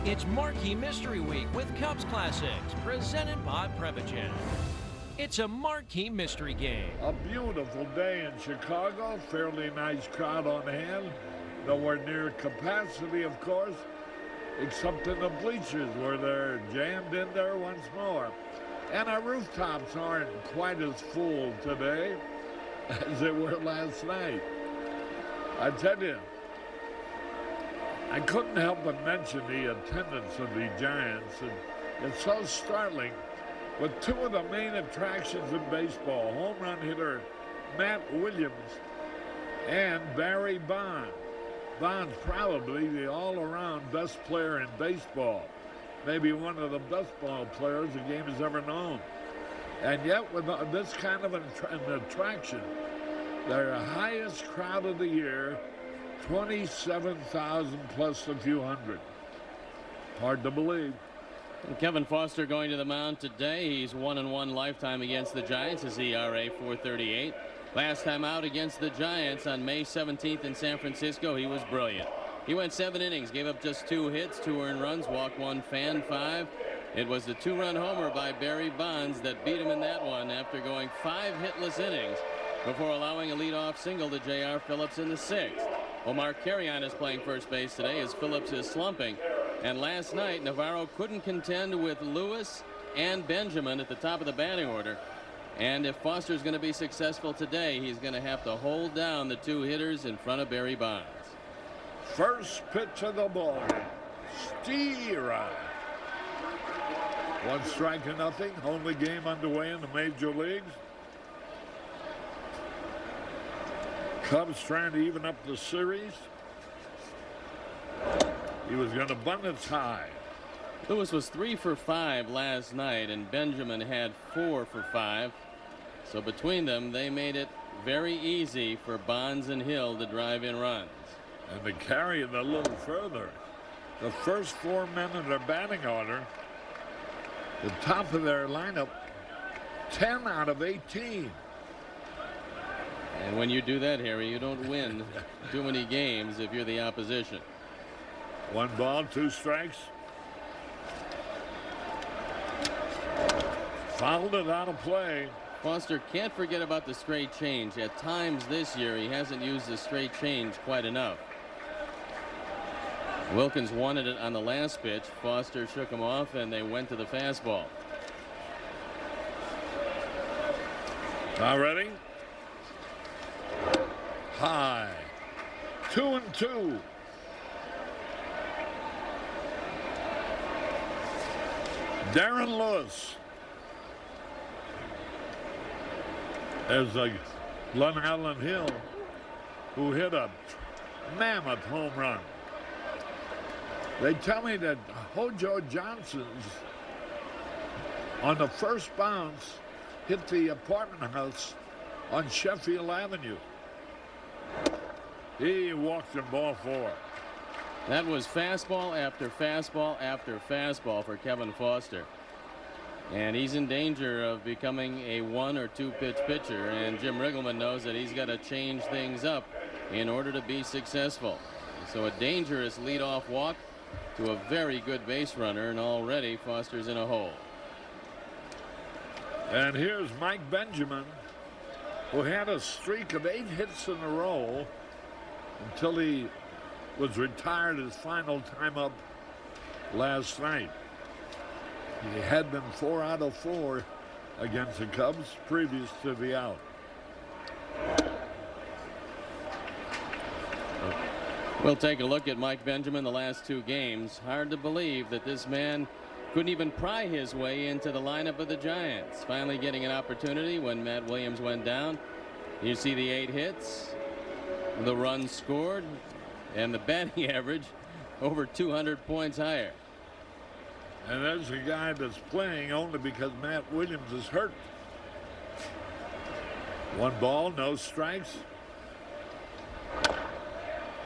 It's Marquee Mystery Week with Cubs Classics, presented by Prevagen. It's a Marquee mystery game. A beautiful day in Chicago, fairly nice crowd on hand. Nowhere near capacity, of course, except in the bleachers where they're jammed in there once more. And our rooftops aren't quite as full today as they were last night. I tell you, I couldn't help but mention the attendance of the Giants, and it's so startling with two of the main attractions in baseball, home run hitter Matt Williams and Barry Bonds. Bonds probably the all-around best player in baseball, maybe one of the best ball players the game has ever known. And yet with this kind of an attraction, their highest crowd of the year, 27,000 plus a few hundred. Hard to believe. And Kevin Foster going to the mound today. He's 1-1 lifetime against the Giants. His ERA .438. Last time out against the Giants on May 17th in San Francisco, he was brilliant. He went 7 innings, gave up just 2 hits, 2 earned runs, walked 1, fanned 5. It was the 2-run homer by Barry Bonds that beat him in that one after going 5 hitless innings before allowing a leadoff single to J.R. Phillips in the 6th. Omar Carrion is playing first base today as Phillips is slumping. And last night, Navarro couldn't contend with Lewis and Benjamin at the top of the batting order. And if Foster's going to be successful today, he's going to have to hold down the 2 hitters in front of Barry Bonds. First pitch of the ball. Steer. 1 strike to nothing. Only game underway in the major leagues. Cubs trying to even up the series. He was going to bunt it high. Lewis was 3 for 5 last night, and Benjamin had 4 for 5. So between them, they made it very easy for Bonds and Hill to drive in runs. And to carry it a little further, the first 4 men in their batting order, the top of their lineup, 10 out of 18. And when you do that, Harry, you don't win too many games if you're the opposition. 1 ball, 2 strikes. Fouled it out of play. Foster can't forget about the straight change. At times this year, he hasn't used the straight change quite enough. Wilkins wanted it on the last pitch. Foster shook him off, and they went to the fastball. Now ready? High. 2-2. Darren Lewis. There's a Glen Allen Hill who hit a mammoth home run. They tell me that Hojo Johnson's on the first bounce hit the apartment house on Sheffield Avenue. He walked in ball 4. That was fastball after fastball after fastball for Kevin Foster. And he's in danger of becoming a 1 or 2 pitch pitcher. And Jim Riggleman knows that he's got to change things up in order to be successful. So a dangerous leadoff walk to a very good base runner. And already Foster's in a hole. And here's Mike Benjamin, who had a streak of 8 hits in a row until he was retired his final time up last night. He had been 4 out of 4 against the Cubs previous to the out. We'll take a look at Mike Benjamin the last 2 games. Hard to believe that this man couldn't even pry his way into the lineup of the Giants. Finally getting an opportunity when Matt Williams went down. You see the 8 hits, the runs scored, and the batting average over 200 points higher. And there's a guy that's playing only because Matt Williams is hurt. 1 ball, no strikes.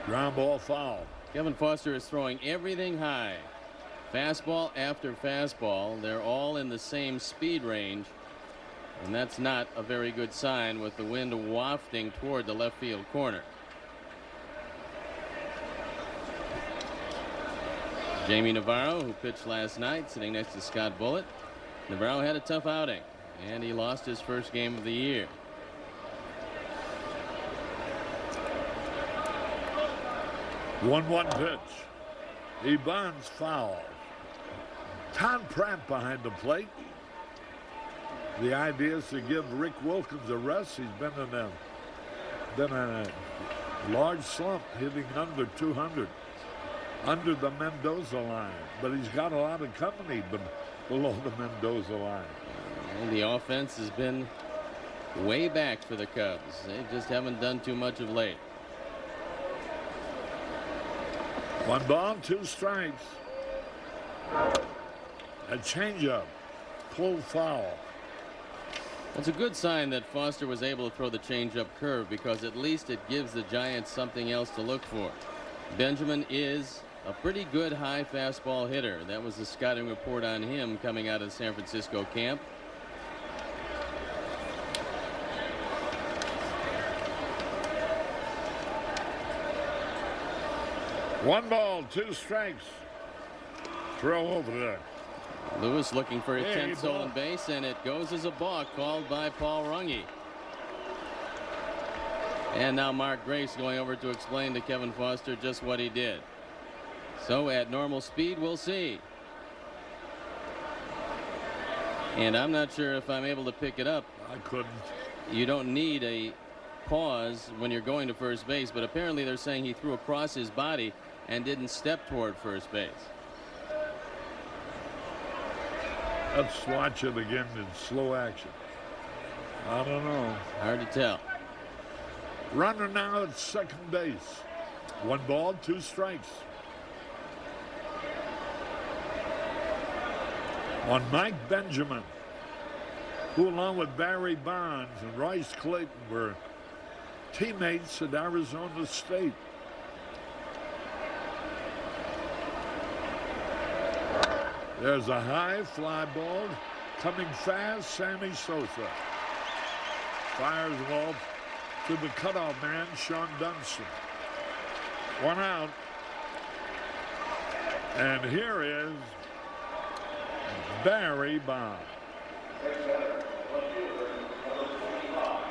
Ground ball foul. Kevin Foster is throwing everything high. Fastball after fastball. They're all in the same speed range. And that's not a very good sign with the wind wafting toward the left field corner. Jamie Navarro, who pitched last night, sitting next to Scott Bullitt. Navarro had a tough outing, and he lost his first game of the year. One pitch. He bunts foul. Tom Pratt behind the plate. The idea is to give Rick Wilkins a rest. He's been in a large slump, hitting under 200, under the Mendoza line. But he's got a lot of company below the Mendoza line. And the offense has been way back for the Cubs. They just haven't done too much of late. 1 ball, 2 strikes. A changeup, pulled foul. It's a good sign that Foster was able to throw the changeup curve, because at least it gives the Giants something else to look for. Benjamin is a pretty good high fastball hitter. That was the scouting report on him coming out of the San Francisco camp. One ball, 2 strikes. Throw over there. Lewis looking for a There, 10th you stolen ball. base, and it goes as a balk called by Paul Runge. And now Mark Grace going over to explain to Kevin Foster just what he did. So at normal speed, we'll see. And I'm not sure if I'm able to pick it up. I couldn't. You don't need a pause when you're going to first base, but apparently they're saying he threw across his body and didn't step toward first base. Let's watch it again in slow action. I don't know. Hard to tell. Runner now at second base. 1 ball, 2 strikes. On Mike Benjamin, who along with Barry Bonds and Royce Clayton were teammates at Arizona State. There's a high fly ball coming fast. Sammy Sosa fires the ball to the cutoff man, Sean Dunston. 1 out. And here is Barry Bonds.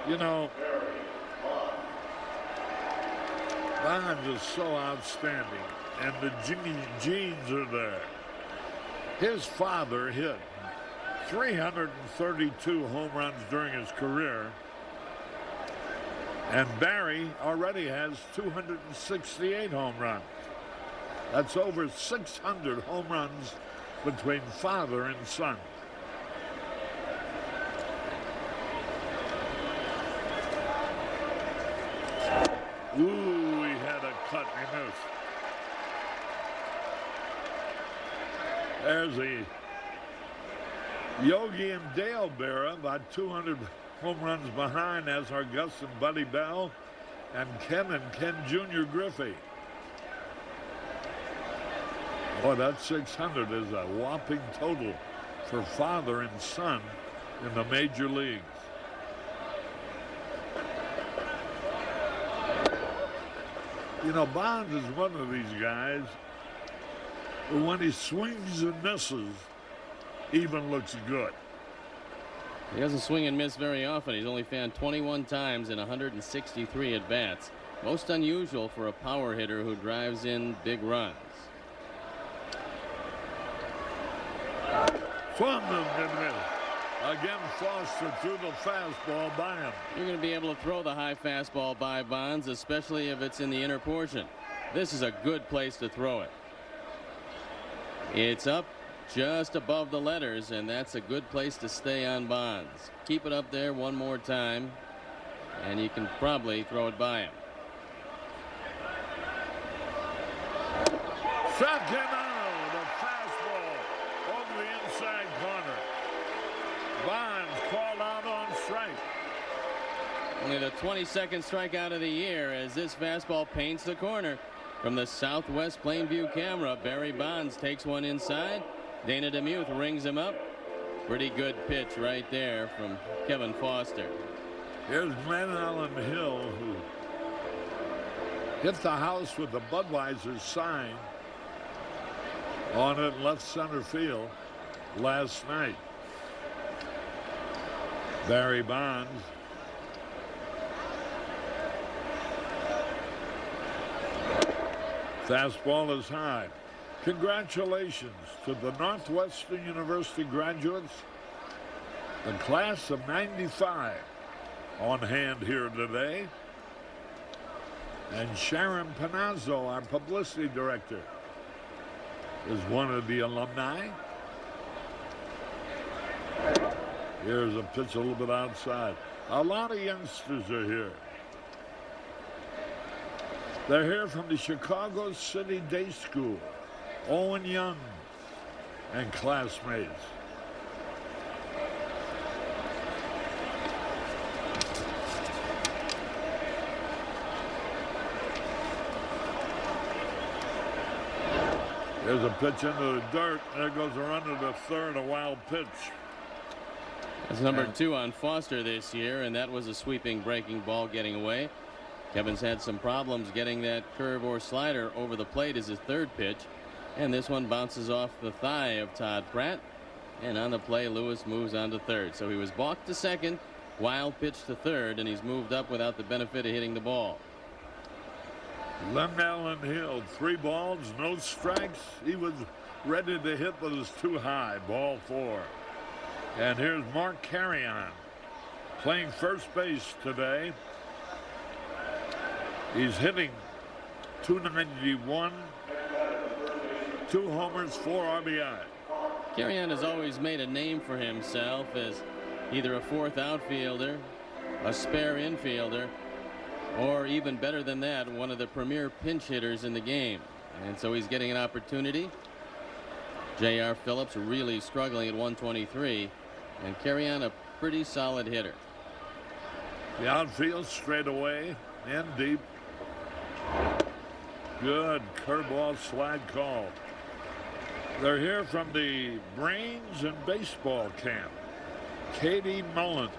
You know, Bonds is so outstanding, and the genes are there. His father hit 332 home runs during his career, and Barry already has 268 home runs. That's over 600 home runs between father and son. Ooh, he had a cut and he missed. There's the Yogi and Dale Berra, about 200 home runs behind, as are Gus and Buddy Bell and Ken Jr. Griffey. Boy, that 600 is a whopping total for father and son in the major leagues. You know, Bonds is one of these guys who, when he swings and misses, even looks good. He doesn't swing and miss very often. He's only found 21 times in 163 at bats. Most unusual for a power hitter who drives in big runs. Swung and missed. Again, Foster threw the fastball by him. You're going to be able to throw the high fastball by Bonds, especially if it's in the inner portion. This is a good place to throw it. It's up just above the letters, and that's a good place to stay on Bonds. Keep it up there one more time, and you can probably throw it by him. Struck him out. A fastball over the inside corner. Bonds called out on strike. Only the 22nd strikeout of the year, as this fastball paints the corner. From the southwest Plainview camera, Barry Bonds takes one inside. Dana DeMuth rings him up. Pretty good pitch right there from Kevin Foster. Here's Glenn Allen Hill, who hit the house with the Budweiser sign on it in left center field last night. Barry Bonds. Fastball is high. Congratulations to the Northwestern University graduates, the class of '95, on hand here today. And Sharon Panazzo, our publicity director, is one of the alumni. Here's a pitch a little bit outside. A lot of youngsters are here. They're here from the Chicago City Day School. Owen Young and classmates. There's a pitch into the dirt. There goes a run to the third, a wild pitch. That's number 2 on Foster this year, and that was a sweeping breaking ball getting away. Kevin's had some problems getting that curve or slider over the plate as his third pitch, and this one bounces off the thigh of Todd Pratt, and on the play Lewis moves on to third. So he was balked to second, wild pitch to third, and he's moved up without the benefit of hitting the ball. Lem Allen Hill, 3 balls, no strikes. He was ready to hit, but it was too high. Ball 4. And here's Mark Carrion playing first base today. He's hitting .291, 2 homers, 4 RBI. Carrion has always made a name for himself as either a fourth outfielder, a spare infielder, or even better than that, one of the premier pinch hitters in the game. And so he's getting an opportunity. J.R. Phillips really struggling at 123, and Carrion a pretty solid hitter. The outfield straight away and deep. Good curveball slide call. They're here from the Brains and Baseball Camp. Katie Mullins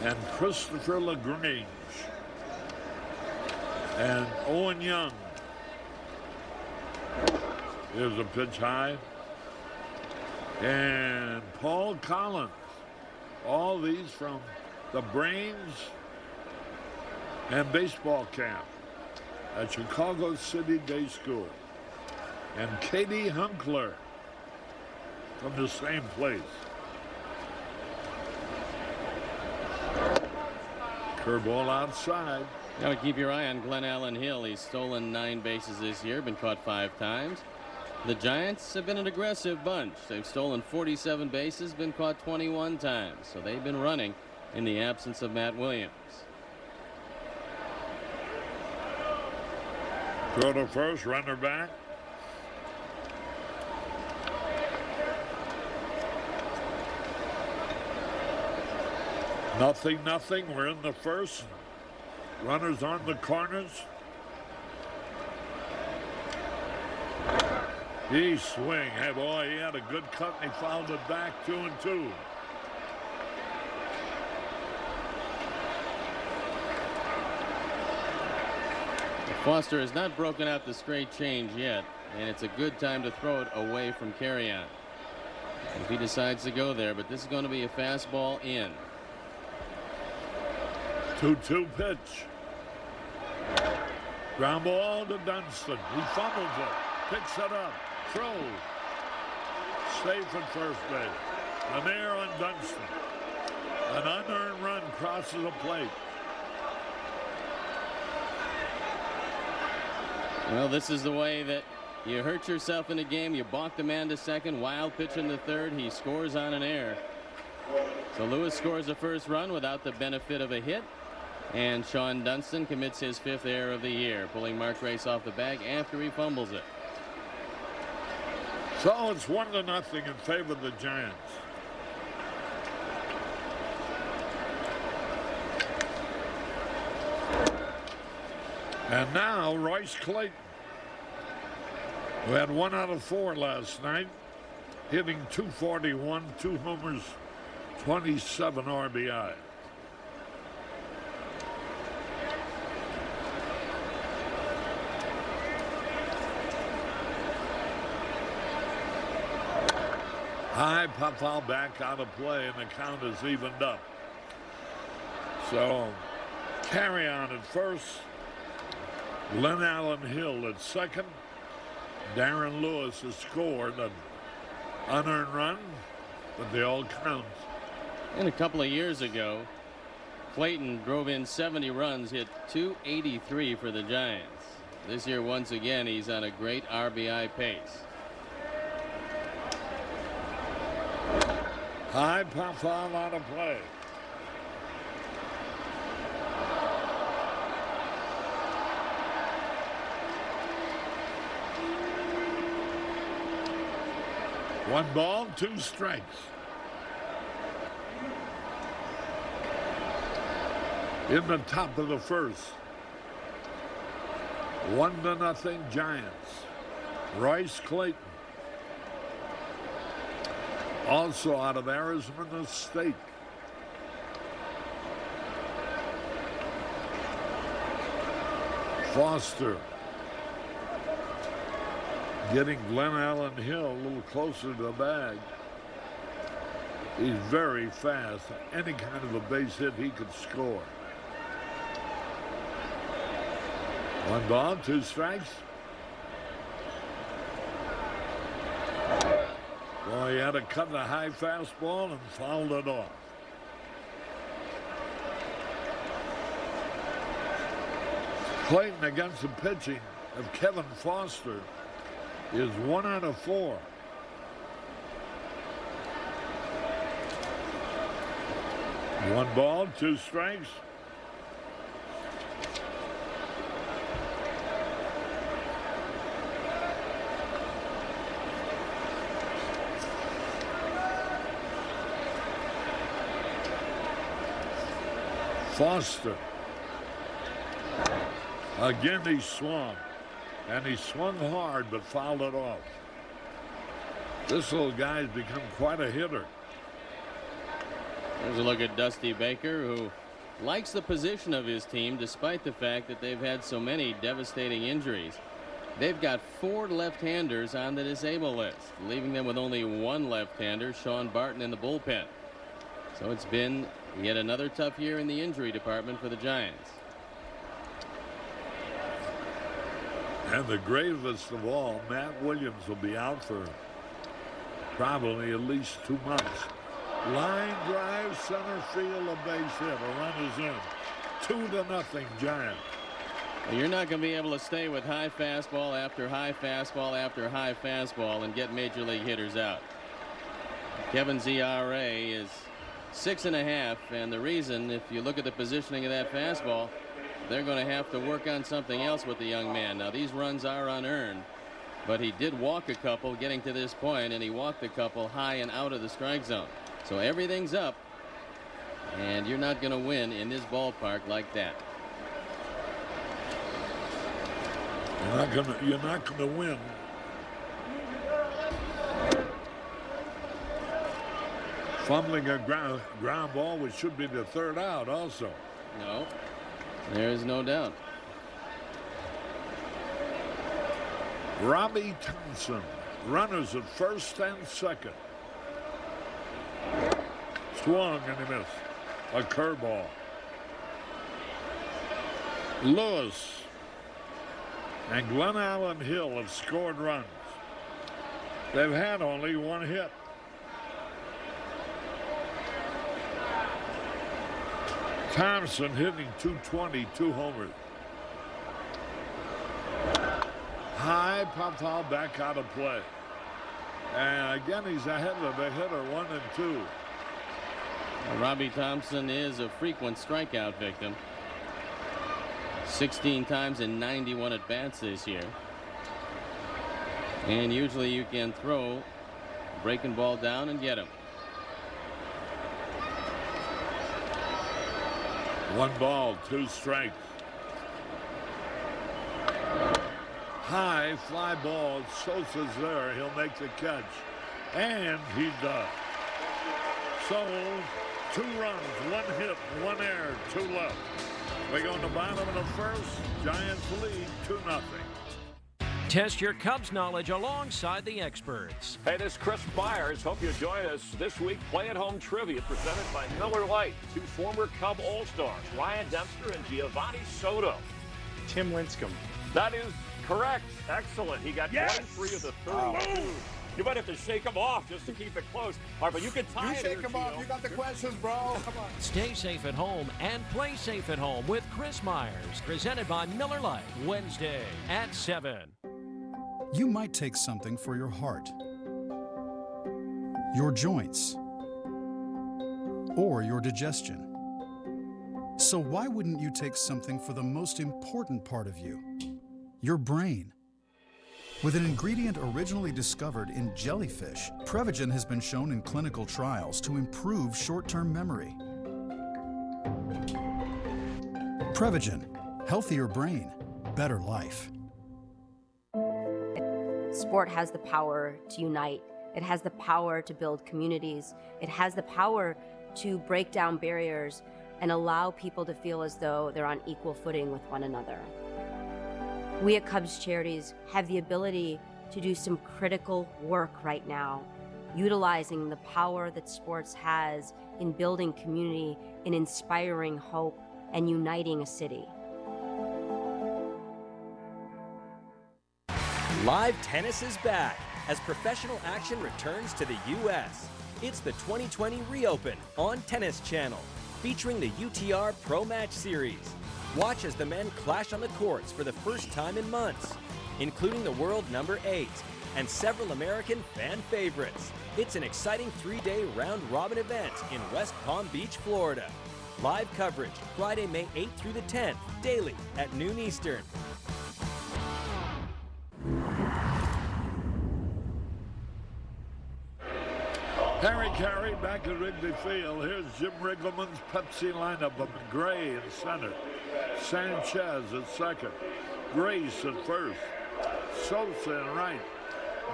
and Christopher LaGrange and Owen Young. Here's a pitch high. And Paul Collins. All these from the Brains and Baseball Camp at Chicago City Day School. And Katie Hunkler from the same place. Curveball outside. Got to keep your eye on Glenn Allen Hill. He's stolen 9 bases this year, been caught 5 times. The Giants have been an aggressive bunch. They've stolen 47 bases, been caught 21 times. So they've been running in the absence of Matt Williams. Throw to first, runner back. Nothing. We're in the first. Runners on the corners. He swing. Hey, boy, he had a good cut and he fouled it back 2-2. Foster has not broken out the straight change yet, and it's a good time to throw it away from Carrion if he decides to go there, but this is going to be a fastball in. 2-2 pitch. Ground ball to Dunston. He fumbles it. Picks it up. Throw. Safe at first base. An error on Dunston. An unearned run crosses the plate. Well, this is the way that you hurt yourself in a game. You balk the man to second. Wild pitch in the third. He scores on an error. So Lewis scores the first run without the benefit of a hit. And Sean Dunston commits his 5th error of the year, pulling Mark Grace off the bag after he fumbles it. So it's 1-0 in favor of the Giants. And now Royce Clayton, who had 1 out of 4 last night, hitting .241, 2 homers, 27 RBI. High pop foul back out of play, and the count is evened up. So carry on at first. Glenn Allen Hill at second. Darren Lewis has scored an unearned run, but they all count. And a couple of years ago, Clayton drove in 70 runs, hit 283 for the Giants. This year, once again, he's on a great RBI pace. High pop foul out of play. One ball, two strikes. In the top of the first. 1-0 Giants. Royce Clayton. Also out of Arizona State. Foster getting Glenn Allen Hill a little closer to the bag. He's very fast. Any kind of a base hit, he could score. One ball, two strikes. Well, he had to cut the high fastball and fouled it off. Clayton against the pitching of Kevin Foster is 1 out of 4. One ball, two strikes. Foster. Again, he swung. And he swung hard, but fouled it off. This little guy's become quite a hitter. There's a look at Dusty Baker, who likes the position of his team despite the fact that they've had so many devastating injuries. They've got 4 left-handers on the disabled list, leaving them with only 1 left-hander, Sean Barton, in the bullpen. So it's been yet another tough year in the injury department for the Giants. And the gravest of all, Matt Williams will be out for probably at least 2 months. Line drive, center field, a base hit. A run is in. 2-0 Giants. You're not going to be able to stay with high fastball after high fastball after high fastball and get major league hitters out. Kevin's ERA is 6.5, and the reason, if you look at the positioning of that fastball, they're going to have to work on something else with the young man. Now, these runs are unearned, but he did walk a couple getting to this point, and he walked a couple high and out of the strike zone. So everything's up, and you're not going to win in this ballpark like that. You're not going to win. Fumbling a ground ball, which should be the third out also. No. There is no doubt. Robbie Thompson, runners at first and second. Swung and he missed. A curveball. Lewis and Glenn Allen Hill have scored runs. They've had only 1 hit. Thompson hitting .220, 2 homers. High pop foul back out of play. And again, he's ahead of the hitter, 1 and 2. Robbie Thompson is a frequent strikeout victim. 16 times in 91 at bats this year. And usually you can throw breaking ball down and get him. 1 ball, 2 strikes. High fly ball. Sosa's there. He'll make the catch. And he does. So 2 runs, 1 hit, 1 error, 2 left. We go to the bottom of the first. Giants lead 2-0. Test your Cubs knowledge alongside the experts. Hey, this is Chris Myers. Hope you join us this week. Play at Home Trivia presented by Miller Lite. Two former Cub All-Stars, Ryan Dempster and Giovanni Soto. Tim Lincecum. That is correct. Excellent. He got 23 of the 32. You might have to shake him off just to keep it close. All right, but you can tie it. You shake him off. You got the questions, bro. Come on. Stay safe at home and play safe at home with Chris Myers. Presented by Miller Lite. Wednesday at 7. You might take something for your heart, your joints, or your digestion. So why wouldn't you take something for the most important part of you, your brain? With an ingredient originally discovered in jellyfish, Prevagen has been shown in clinical trials to improve short-term memory. Prevagen, healthier brain, better life. Sport has the power to unite. It has the power to build communities. It has the power to break down barriers and allow people to feel as though they're on equal footing with one another. We at Cubs Charities have the ability to do some critical work right now, utilizing the power that sports has in building community, in inspiring hope, and uniting a city. Live tennis is back as professional action returns to the U.S. It's the 2020 Reopen on Tennis Channel, featuring the UTR Pro Match Series. Watch as the men clash on the courts for the first time in months, including the world number 8 and several American fan favorites. It's an exciting 3-day round-robin event in West Palm Beach, Florida. Live coverage Friday, May 8th through the 10th, daily at noon Eastern. Harry Carey back at Wrigley Field. Here's Jim Riggleman's Pepsi lineup of McGray in center, Sanchez at second, Grace at first, Sosa in right,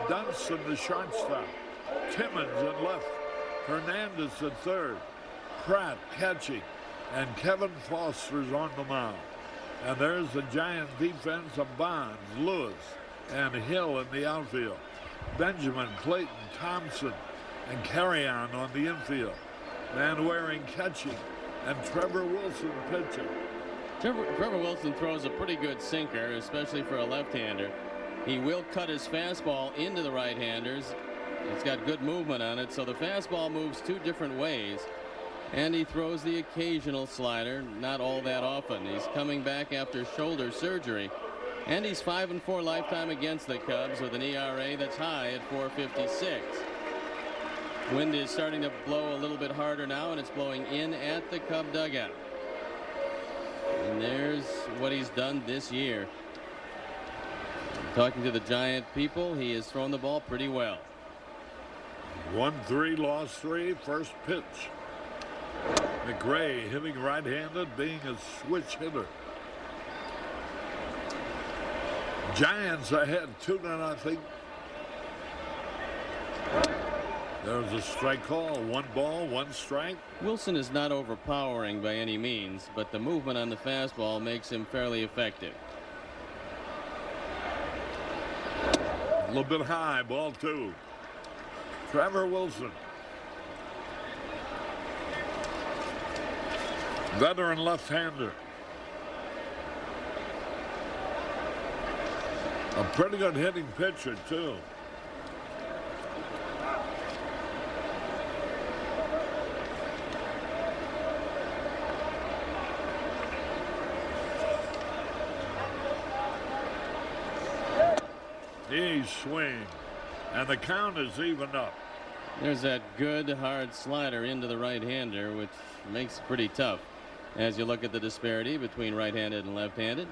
Dunston the shortstop, Timmons at left, Hernandez at third, Pratt catching, and Kevin Foster's on the mound. And there's the Giant defense of Bonds, Lewis, and Hill in the outfield. Benjamin, Clayton, Thompson, and Carry-On the infield. Van Waring catching, and Trevor Wilson pitching. Trevor Wilson throws a pretty good sinker, especially for a left-hander. He will cut his fastball into the right-handers. It's got good movement on it, so the fastball moves two different ways. And he throws the occasional slider, not all that often. He's coming back after shoulder surgery. And he's 5-4 lifetime against the Cubs with an ERA that's high at .456. Wind is starting to blow a little bit harder now, and it's blowing in at the Cub dugout. And there's what he's done this year. Talking to the Giant people, he has thrown the ball pretty well. 1-3, lost 3, first pitch. McGray hitting right-handed, being a switch hitter. Giants ahead 2-0. There's a strike call, 1 ball, 1 strike. Wilson is not overpowering by any means, but the movement on the fastball makes him fairly effective. A little bit high, ball 2. Trevor Wilson. Veteran left-hander. A pretty good hitting pitcher, too. He swing, and the count is even up. There's that good hard slider into the right-hander, which makes it pretty tough as you look at the disparity between right-handed and left-handed.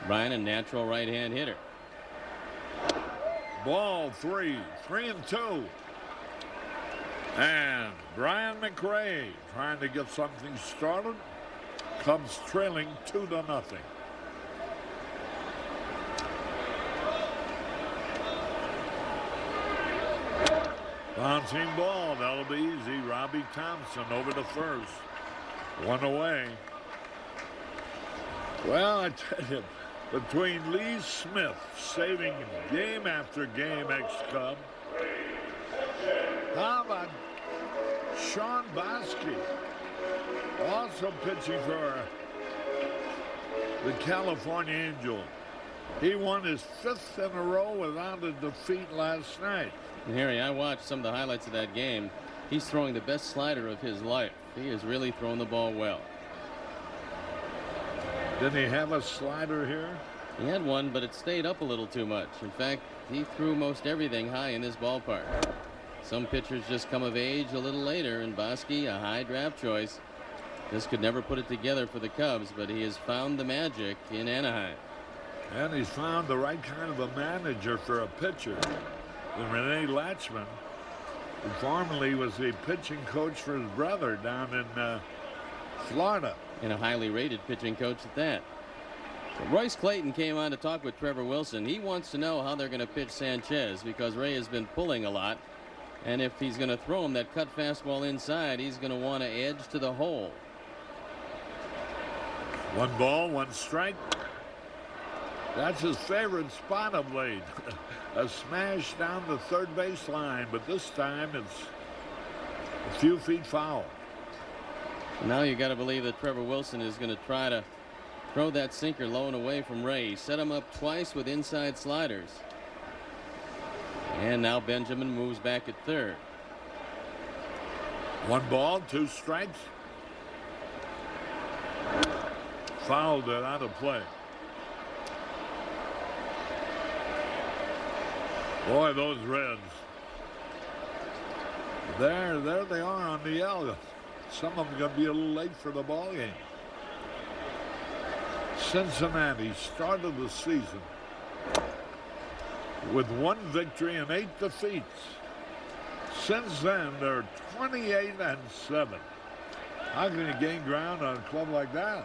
Brian, a natural right-hand hitter. Ball 3, 3-2. And Brian McRae trying to get something started. Cubs trailing 2-0. Bouncing ball, that'll be easy. Robbie Thompson over to first. 1 away. Well, I tell you, between Lee Smith, saving game after game, ex-Cub. How about Sean Bosky, also pitching for the California Angels. He won his 5th in a row without a defeat last night. And Harry, I watched some of the highlights of that game. He's throwing the best slider of his life. He has really thrown the ball well. Didn't he have a slider here? He had one, but it stayed up a little too much. In fact, he threw most everything high in this ballpark. Some pitchers just come of age a little later, and Bosky, a high draft choice, just could never put it together for the Cubs, but he has found the magic in Anaheim. And he's found the right kind of a manager for a pitcher. And Rene Latchman, who formerly was the pitching coach for his brother down in Florida. And a highly rated pitching coach at that. So Royce Clayton came on to talk with Trevor Wilson. He wants to know how they're going to pitch Sanchez because Ray has been pulling a lot. And if he's going to throw him that cut fastball inside, he's going to want to edge to the hole. 1 ball, 1 strike. That's his favorite spot of late. A smash down the third base line, but this time it's a few feet foul. Now you got to believe that Trevor Wilson is going to try to throw that sinker low and away from Ray. He set him up twice with inside sliders. And now Benjamin moves back at third. 1 ball, 2 strikes. Fouled it out of play. Boy, those Reds. There they are on the L. Some of them going to be a little late for the ball game. Cincinnati started the season with 1 victory and 8 defeats. Since then, they're 28-7. How can you gain ground on a club like that?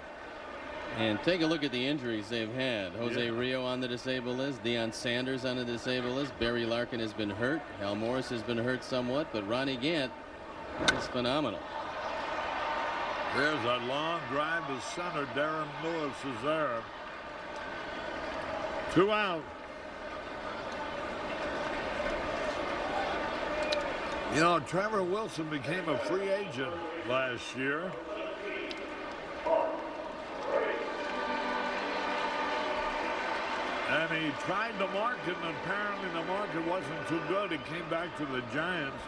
And take a look at the injuries they've had. Jose Rio on the disabled list. Deion Sanders on the disabled list. Barry Larkin has been hurt. Hal Morris has been hurt somewhat, but Ronnie Gant is phenomenal. There's a long drive to center. Darren Lewis is there. 2 out. You know, Trevor Wilson became a free agent last year. And he tried the market, and apparently the market wasn't too good. He came back to the Giants,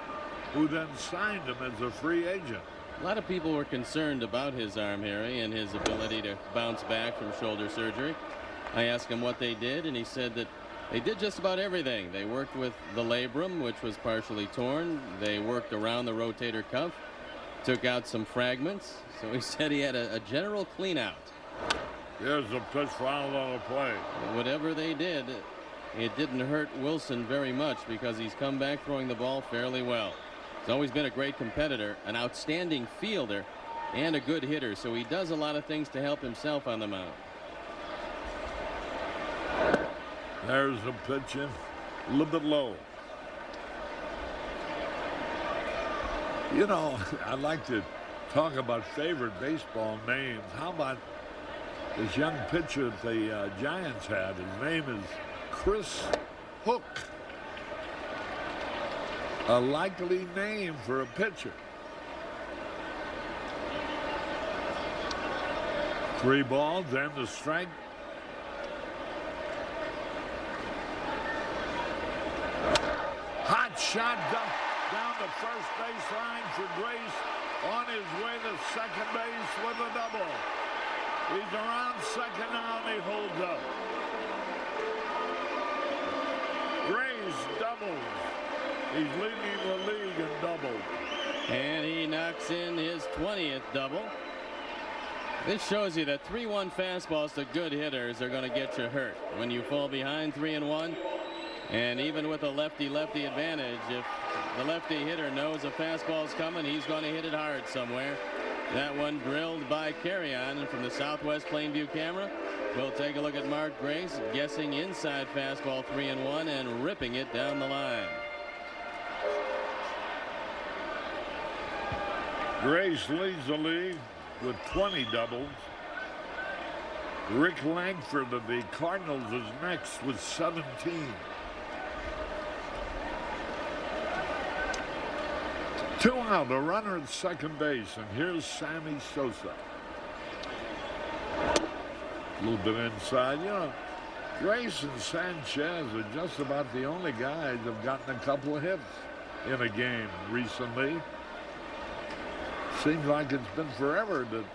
who then signed him as a free agent. A lot of people were concerned about his arm, Harry, and his ability to bounce back from shoulder surgery. I asked him what they did, and he said that they did just about everything. They worked with the labrum, which was partially torn. They worked around the rotator cuff, took out some fragments. So he said he had a general clean out. Here's a pitch foul on a play. Whatever they did, it didn't hurt Wilson very much because he's come back throwing the ball fairly well. He's always been a great competitor, an outstanding fielder, and a good hitter. So he does a lot of things to help himself on the mound. There's a pitch in, a little bit low. You know, I'd like to talk about favorite baseball names. How about this young pitcher that the Giants had? His name is Chris Hook. A likely name for a pitcher. 3 balls and the strike. Hot shot down the first baseline for Grace. On his way to second base with a double. He's around second now and he holds up. Grace doubles. He's leading the league in doubles. And he knocks in his 20th double. This shows you that 3-1 fastballs to good hitters are going to get you hurt. When you fall behind 3-1, and even with a lefty-lefty advantage, if the lefty hitter knows a fastball's coming, he's going to hit it hard somewhere. That one drilled by Carrion, and from the Southwest Plainview camera, we'll take a look at Mark Grace guessing inside fastball 3-1 and ripping it down the line. Grace leads the league with 20 doubles. Rick Langford of the Cardinals is next with 17. Two out, a runner at second base, and here's Sammy Sosa. A little bit inside, you know. Grace and Sanchez are just about the only guys that have gotten a couple of hits in a game recently. Seems like it's been forever that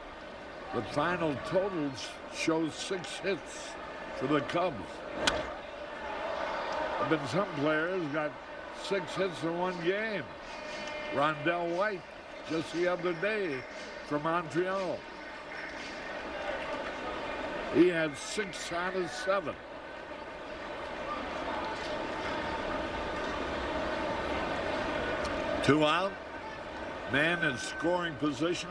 the final totals show 6 hits for the Cubs. There have been some players got 6 hits in one game. Rondell White just the other day from Montreal. He had 6 out of 7. Two out. Man in scoring position.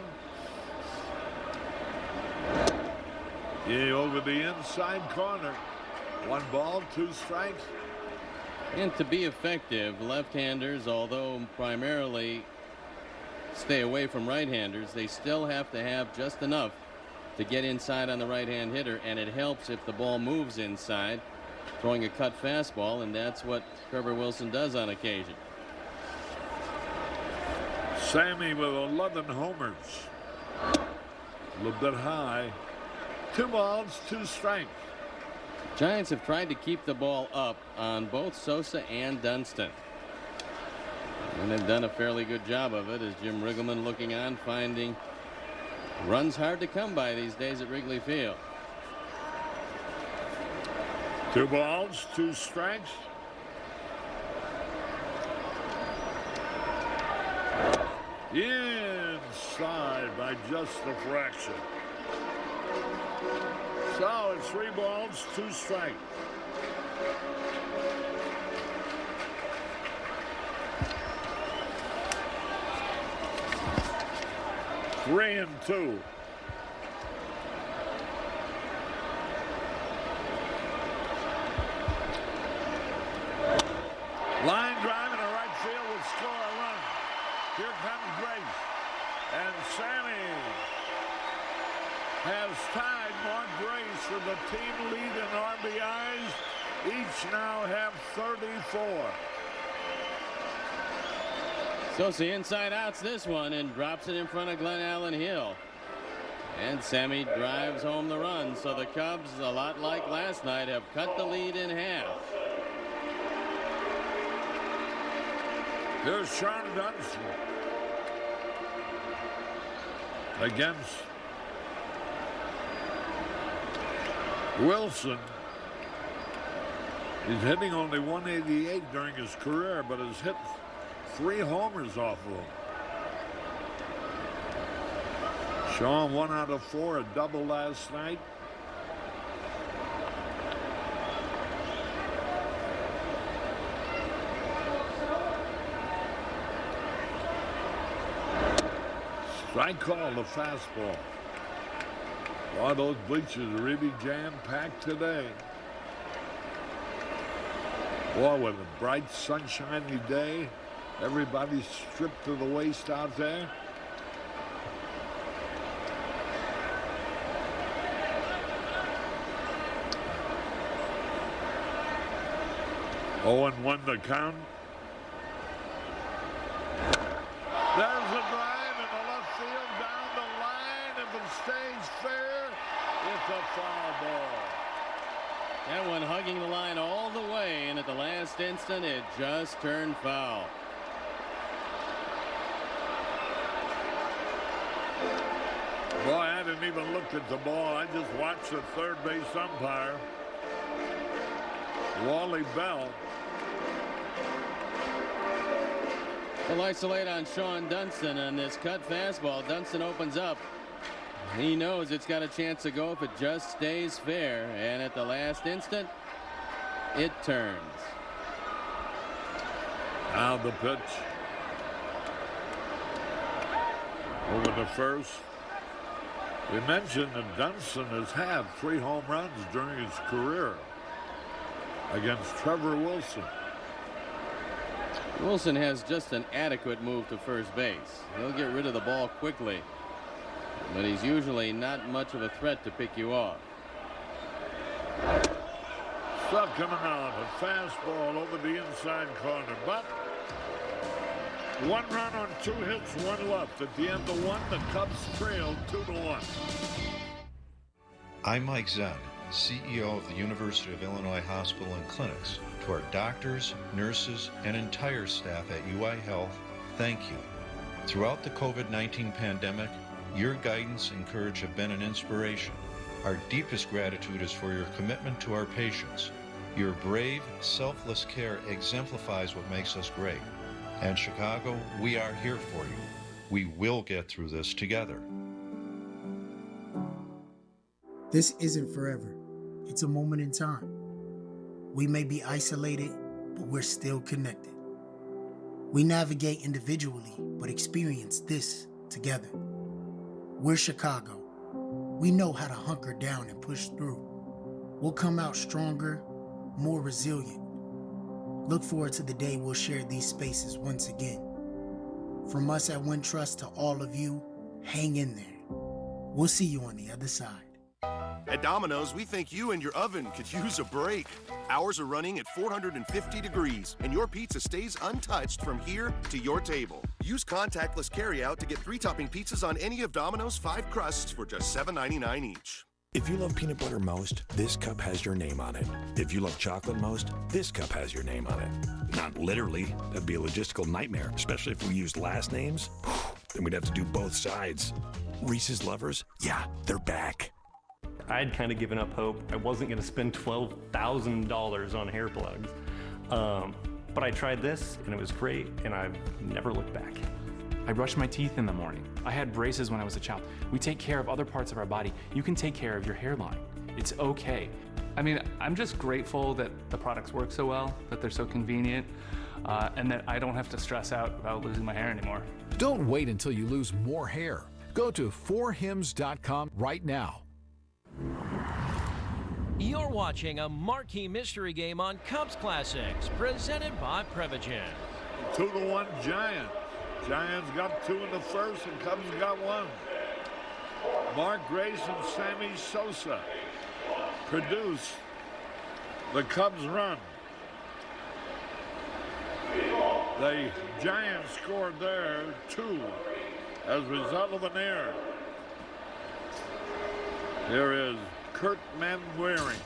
Yeah, over the inside corner. 1 ball, 2 strikes. And to be effective, left-handers, although primarily stay away from right-handers, they still have to have just enough to get inside on the right-hand hitter, and it helps if the ball moves inside, throwing a cut fastball, and that's what Trevor Wilson does on occasion. Sammy with 11 homers. A little bit high. 2 balls, 2 strikes. Giants have tried to keep the ball up on both Sosa and Dunston. And they've done a fairly good job of it, as Jim Riggleman looking on, finding runs hard to come by these days at Wrigley Field. 2 balls, 2 strikes. Inside by just a fraction. So it's 3 balls, 2 strikes. Three and 2. Line drive in the right field would score a run. Here comes Grace. And Sammy has tied Mark Grace for the team lead in RBIs. Each now have 34. Sosa inside outs this one and drops it in front of Glenn Allen Hill. And Sammy drives home the run. So the Cubs, a lot like last night, have cut the lead in half. Here's Sean Dunston against Wilson. He's hitting only 188 during his career, but has hit 3 homers off of him. Sean 1 out of 4, a double last night. Strike call, the fastball. Boy, those bleachers are really jam-packed today. Boy, with a bright, sunshiny day, everybody's stripped to the waist out there. Oh, and 1 to count. There's a drive in the left field down the line. If it stays fair, it's a foul ball. That one hugging the line all the way, and at the last instant, it just turned foul. Boy, I didn't even look at the ball. I just watched the third base umpire, Wally Bell. They'll isolate on Sean Dunston on this cut fastball. Dunston opens up. He knows it's got a chance to go if it just stays fair. And at the last instant, it turns. Now the pitch. Over to first. We mentioned that Dunston has had 3 home runs during his career against Trevor Wilson. Wilson has just an adequate move to first base. He'll get rid of the ball quickly, but he's usually not much of a threat to pick you off. Stuck coming out, a fastball over the inside corner, but 1 run on 2 hits, 1 left. At the end of 1, the Cubs trailed 2-1. I'm Mike Zen, CEO of the University of Illinois Hospital and Clinics. To our doctors, nurses, and entire staff at UI Health, thank you. Throughout the COVID-19 pandemic, your guidance and courage have been an inspiration. Our deepest gratitude is for your commitment to our patients. Your brave, selfless care exemplifies what makes us great. And Chicago, we are here for you. We will get through this together. This isn't forever. It's a moment in time. We may be isolated, but we're still connected. We navigate individually, but experience this together. We're Chicago. We know how to hunker down and push through. We'll come out stronger, more resilient. Look forward to the day we'll share these spaces once again. From us at Wintrust to all of you, hang in there. We'll see you on the other side. At Domino's, we think you and your oven could use a break. Ours are running at 450 degrees, and your pizza stays untouched from here to your table. Use contactless carryout to get 3-topping pizzas on any of Domino's 5 crusts for just $7.99 each. If you love peanut butter most, this cup has your name on it. If you love chocolate most, this cup has your name on it. Not literally. That'd be a logistical nightmare, especially if we used last names. Then we'd have to do both sides. Reese's lovers, yeah, they're back. I'd kind of given up hope. I wasn't going to spend $12,000 on hair plugs. But I tried this, and it was great, and I've never looked back. I brush my teeth in the morning. I had braces when I was a child. We take care of other parts of our body. You can take care of your hairline. It's okay. I mean, I'm just grateful that the products work so well, that they're so convenient, and that I don't have to stress out about losing my hair anymore. Don't wait until you lose more hair. Go to 4hims.com right now. You're watching a Marquee Mystery Game on Cubs Classics, presented by Prevagen. 2-1 Giants. Giants got 2 in the first, and Cubs got 1. Mark Grace and Sammy Sosa produced the Cubs run. The Giants scored there 2 as a result of an error. Here is Kurt Manwaring.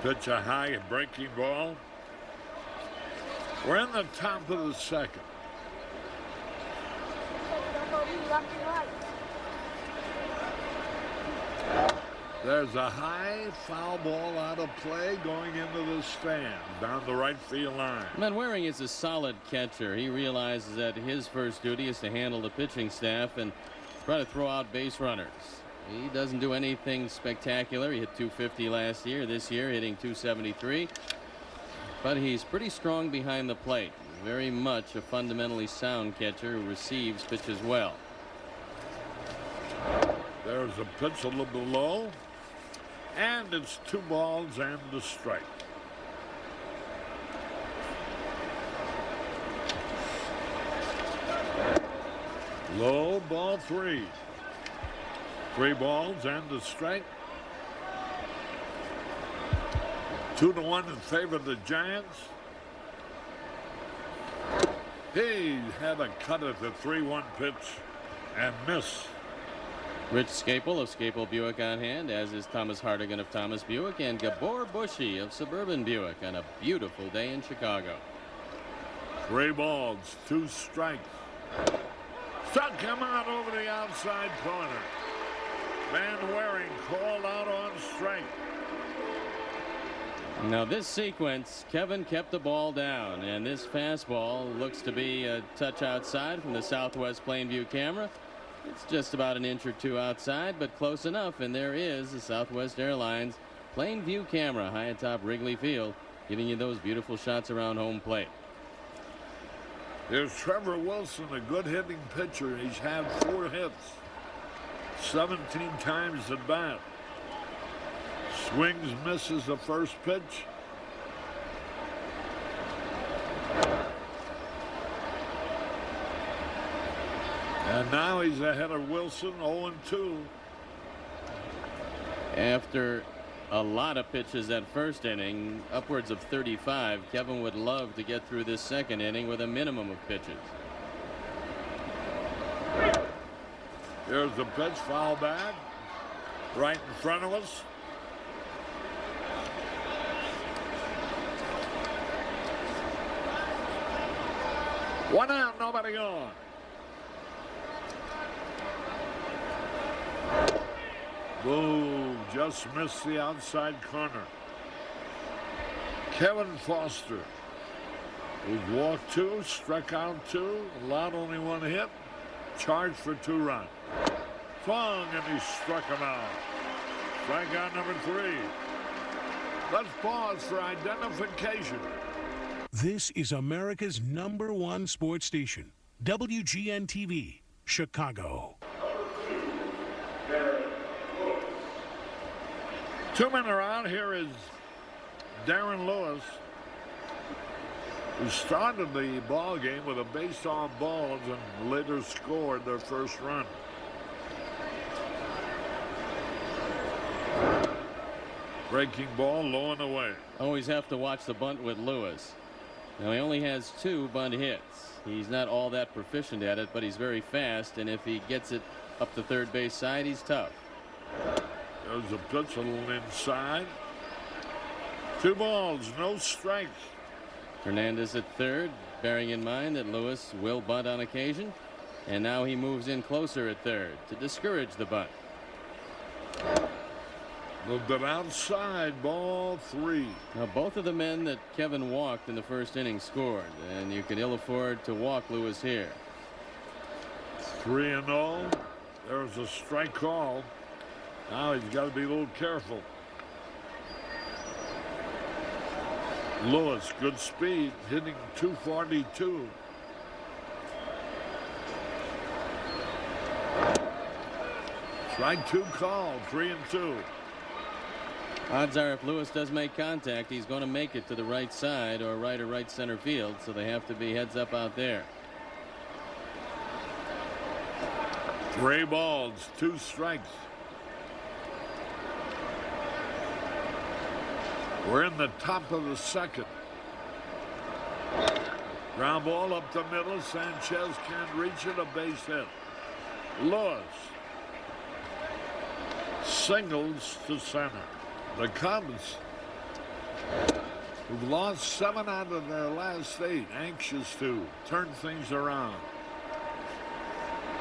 Pitch a high breaking ball. We're in the top of the second. There's a high foul ball out of play going into the stand down the right field line. Manwaring is a solid catcher. He realizes that his first duty is to handle the pitching staff and try to throw out base runners. He doesn't do anything spectacular. He hit .250 last year. This year hitting .273. But he's pretty strong behind the plate. Very much a fundamentally sound catcher who receives pitches well. There's a pitch a little below. And it's 2 balls and a strike. Low, ball 3. 3 balls and a strike. 2-1 in favor of the Giants. He had a cut at the 3-1 pitch and miss. Rich Scapel of Scapel Buick on hand, as is Thomas Hartigan of Thomas Buick, and Gabor Bushy of Suburban Buick on a beautiful day in Chicago. 3 balls, 2 strikes. Struck him out over the outside corner. Manwaring called out on strike. Now this sequence, Kevin kept the ball down, and this fastball looks to be a touch outside from the Southwest Plainview camera. It's just about an inch or 2 outside, but close enough, and there is the Southwest Airlines Plainview camera high atop Wrigley Field, giving you those beautiful shots around home plate. Here's Trevor Wilson, a good hitting pitcher. He's had 4 hits, 17 times at bat. Swings, misses the first pitch. And now he's ahead of Wilson, 0-2. After a lot of pitches that first inning, upwards of 35, Kevin would love to get through this second inning with a minimum of pitches. Here's the pitch, foul back, right in front of us. One out, nobody on. Boom, just missed the outside corner. Kevin Foster, who's walked 2, struck out 2, allowed only 1 hit, charged for 2 runs. Swung and he struck him out. Strikeout number 3. Let's pause for identification. This is America's #1 sports station, WGN TV, Chicago. 2 men are out. Here is Darren Lewis, who started the ball game with a base on balls and later scored their first run. Breaking ball, low and away. Always have to watch the bunt with Lewis. Now he only has 2 bunt hits. He's not all that proficient at it, but he's very fast, and if he gets it up the third base side, he's tough. There's a pitch a little inside. 2 balls, no strikes. Hernandez at third, bearing in mind that Lewis will bunt on occasion, and now he moves in closer at third to discourage the bunt. A little bit outside, ball 3. Now both of the men that Kevin walked in the first inning scored, and you can ill afford to walk Lewis here. 3-0. There's a strike call. Now he's got to be a little careful. Lewis, good speed, hitting 242. Strike 2 call, 3-2. Odds are if Lewis does make contact, he's going to make it to the right side or right center field, so they have to be heads up out there. 3 balls, 2 strikes. We're in the top of the second. Ground ball up the middle. Sanchez can't reach it. A base hit. Lewis singles to center. The Cubs, who've lost 7 out of their last 8, anxious to turn things around.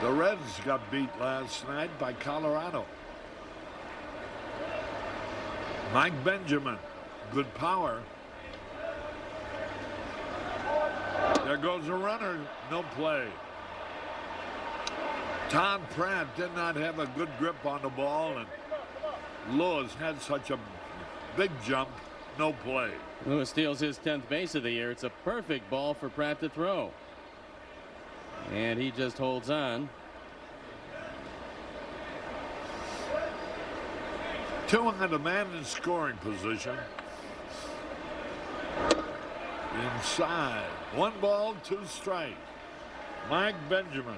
The Reds got beat last night by Colorado. Mike Benjamin, good power. There goes a runner, no play. Todd Pratt did not have a good grip on the ball, and Lewis had such a big jump, no play. Lewis steals his 10th base of the year. It's a perfect ball for Pratt to throw. And he just holds on. 2 on a man in scoring position. Inside. 1 ball, 2 strikes. Mike Benjamin.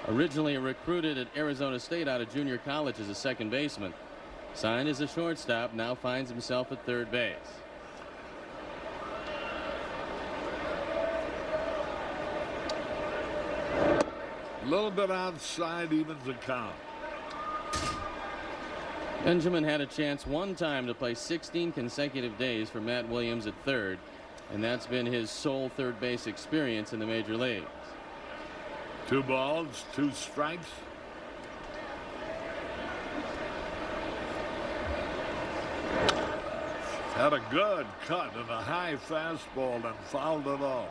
Originally recruited at Arizona State out of junior college as a second baseman. Signed as a shortstop, now finds himself at third base. A little bit outside, evens the count. Benjamin had a chance one time to play 16 consecutive days for Matt Williams at third, and that's been his sole third base experience in the major leagues. 2 balls, 2 strikes. Had a good cut and a high fastball and fouled it off.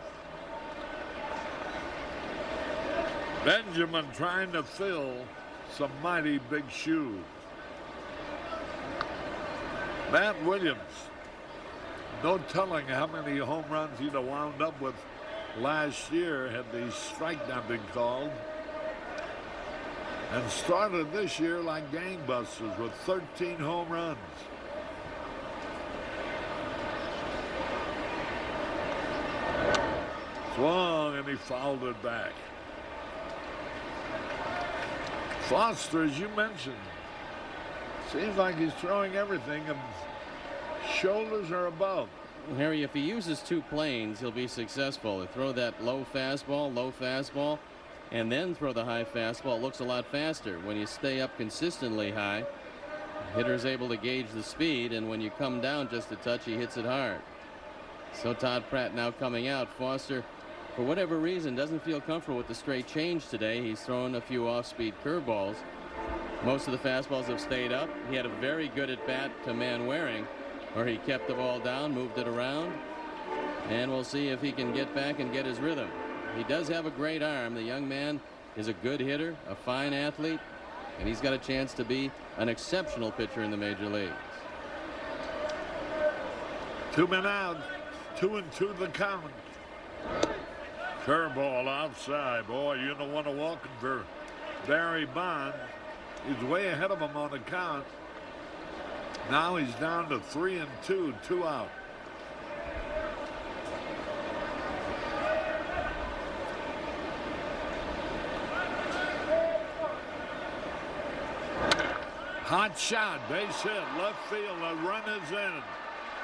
Benjamin trying to fill some mighty big shoes. Matt Williams, no telling how many home runs he'd have wound up with last year had the strike not been called. And started this year like gangbusters with 13 home runs. Swung and he fouled it back. Foster, as you mentioned, seems like he's throwing everything and shoulders are above. Well, Harry, if he uses two planes, he'll be successful. He'll throw that low fastball, and then throw the high fastball. It looks a lot faster. When you stay up consistently high, the hitter's able to gauge the speed, and when you come down just a touch, he hits it hard. So Todd Pratt now coming out. Foster, for whatever reason, doesn't feel comfortable with the straight change today. He's thrown a few off-speed curveballs. Most of the fastballs have stayed up. He had a very good at-bat to Manwaring, where he kept the ball down, moved it around, and we'll see if he can get back and get his rhythm. He does have a great arm. The young man is a good hitter, a fine athlete, and he's got a chance to be an exceptional pitcher in the major leagues. 2 men out, 2-2 the count. Curveball outside. Boy, you don't want to walk him for Barry Bonds. He's way ahead of him on the count. Now he's down to 3-2, 2 out. Hot shot, base hit, left field, a run is in.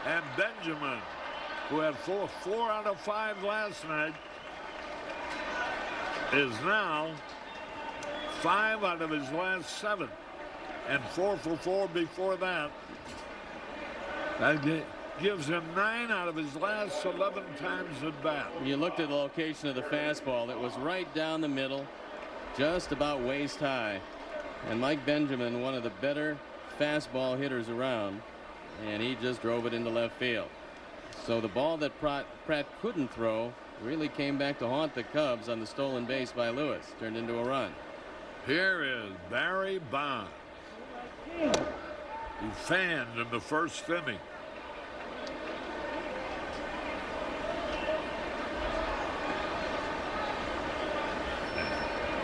And Benjamin, who had four out of 5 last night, is now 5 out of his last 7. And 4 for 4 before that. That gives him 9 out of his last 11 times at bat. You looked at the location of the fastball. It was right down the middle, just about waist high. And Mike Benjamin, one of the better fastball hitters around, and he just drove it into left field. So the ball that Pratt couldn't throw really came back to haunt the Cubs on the stolen base by Lewis. Turned into a run. Here is Barry Bonds. He fanned in the first inning.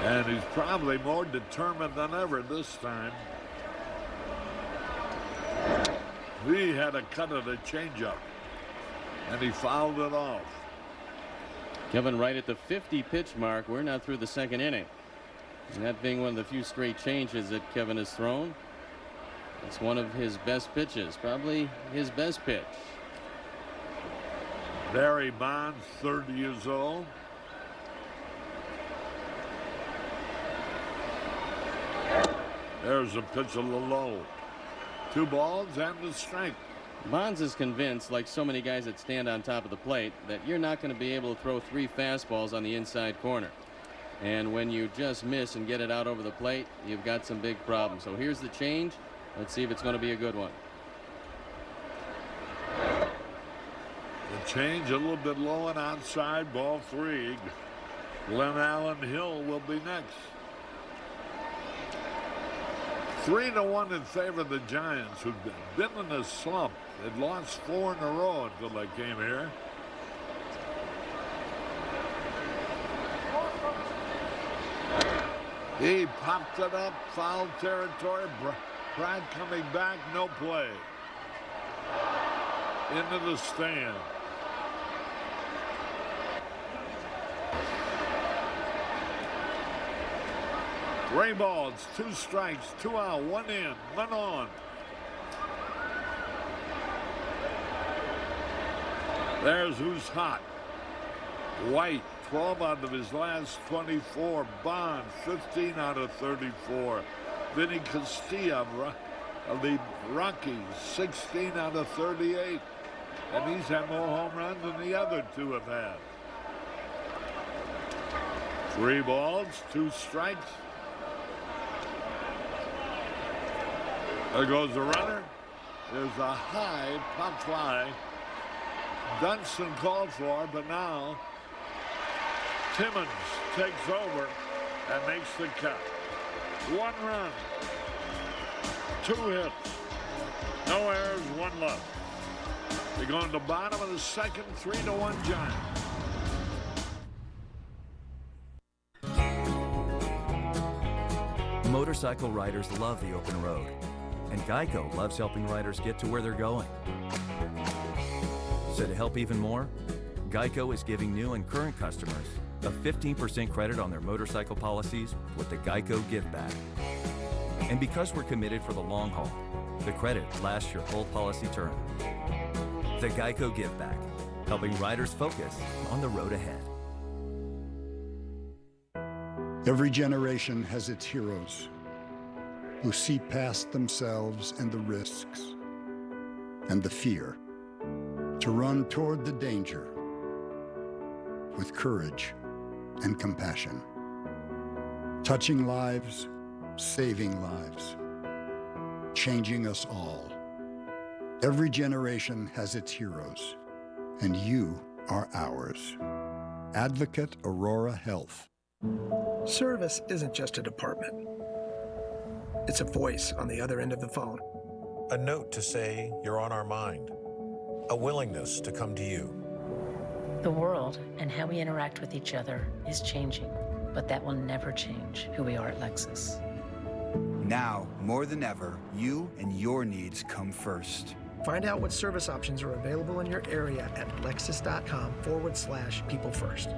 And he's probably more determined than ever this time. He had a cut of the changeup, and he fouled it off. Kevin, right at the 50 pitch mark. We're now through the second inning. And that being one of the few straight changes that Kevin has thrown. It's one of his best pitches, probably his best pitch. Barry Bonds, 30 years old. There's a pitch a little low. 2 balls and the strike. Bonds is convinced, like so many guys that stand on top of the plate, that you're not going to be able to throw 3 fastballs on the inside corner. And when you just miss and get it out over the plate, you've got some big problems. So here's the change. Let's see if it's going to be a good one. The change a little bit low and outside, ball 3. Glenn Allen Hill will be next. 3-1 in favor of the Giants, who've been in a slump. They'd lost 4 in a row until they came here. He popped it up, foul territory. Pratt coming back, no play. Into the stand. Three balls, 2 strikes, 2 out, 1 in, 1 on. There's who's hot. White, 12 out of his last 24. Bond, 15 out of 34. Vinny Castilla of the Rockies, 16 out of 38. And he's had more home runs than the other 2 have had. 3 balls, 2 strikes. There goes the runner. There's a high pop fly. Dunston called for, but now Timmons takes over and makes the cut. 1 run, 2 hits, no errors, 1 left. They go in the bottom of the second, 3-1 Giants. Motorcycle riders love the open road, and Geico loves helping riders get to where they're going. So to help even more, Geico is giving new and current customers a 15% credit on their motorcycle policies with the Geico Give Back. And because we're committed for the long haul, the credit lasts your full policy term. The Geico Give Back, helping riders focus on the road ahead. Every generation has its heroes who see past themselves and the risks and the fear to run toward the danger with courage and compassion, touching lives, saving lives, changing us all. Every generation has its heroes, and you are ours. Advocate Aurora Health. Service isn't just a department. It's a voice on the other end of the phone. A note to say you're on our mind. A willingness to come to you. The world and how we interact with each other is changing, but that will never change who we are at Lexus. Now, more than ever, you and your needs come first. Find out what service options are available in your area at lexus.com/people first.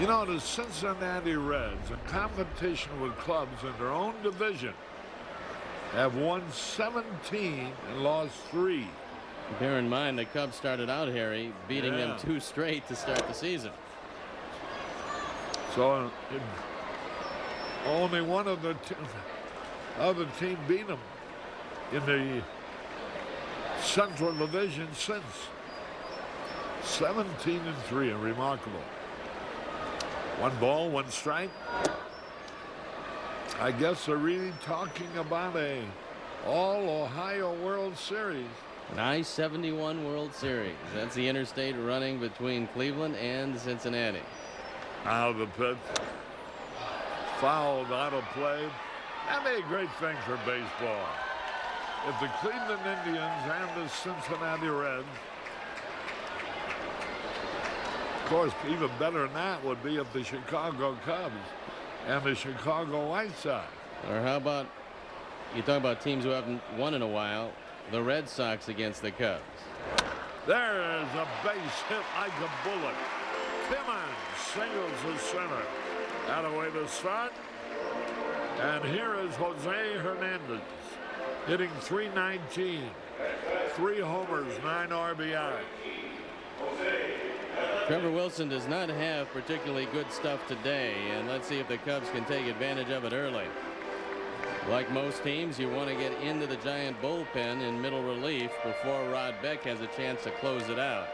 You know, the Cincinnati Reds, in competition with clubs in their own division, have won 17 and lost 3. Bear in mind, the Cubs started out, Harry, beating them 2 straight to start the season. So only one of the other team beat them in the Central Division since. 17-3, remarkable. 1 ball, 1 strike. I guess they're really talking about a all-Ohio World Series. An I-71 World Series. That's the interstate running between Cleveland and Cincinnati. Out of the pitch. Fouled out of play. That'd be a great thing for baseball. If the Cleveland Indians and the Cincinnati Reds, of course, even better than that would be if the Chicago Cubs and the Chicago White Sox. Or how about, you talk about teams who haven't won in a while, the Red Sox against the Cubs. There's a base hit like a bullet. Timmons singles the center. That away to start. And here is Jose Hernandez hitting .319. 3 homers, 9 RBI. Trevor Wilson does not have particularly good stuff today, and let's see if the Cubs can take advantage of it early. Like most teams, you want to get into the Giant bullpen in middle relief before Rod Beck has a chance to close it out.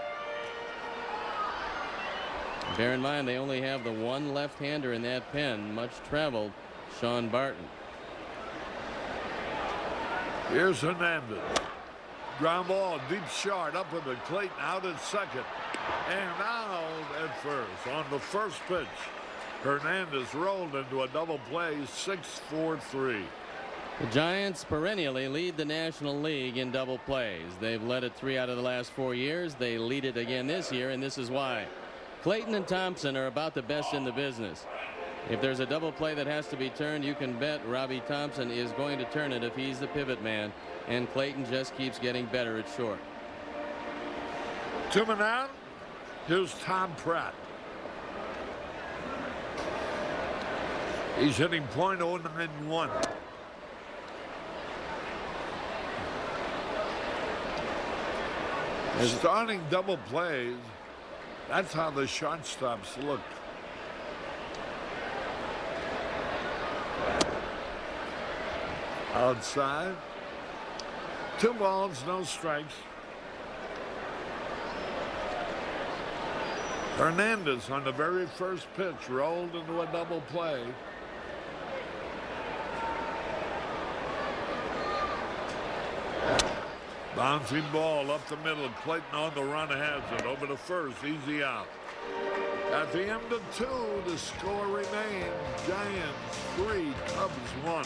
Bear in mind, they only have the 1 left-hander in that pen, much traveled, Sean Barton. Here's Hernandez. Ground ball, deep short, up with the Clayton, out at second. And out at first. On the first pitch, Hernandez rolled into a double play, 6-4-3. The Giants perennially lead the National League in double plays. They've led it 3 out of the last 4 years. They lead it again this year, and this is why. Clayton and Thompson are about the best in the business. If there's a double play that has to be turned, you can bet Robbie Thompson is going to turn it if he's the pivot man, and Clayton just keeps getting better at short. 2 men out. Here's Tom Pratt. He's hitting .091. Starting double plays, that's how the shortstops look. Outside. 2 balls, no strikes. Hernandez on the very first pitch rolled into a double play. Bouncing ball up the middle. Clayton on the run has it. Over to first. Easy out. At the end of 2, the score remains Giants 3, Cubs 1.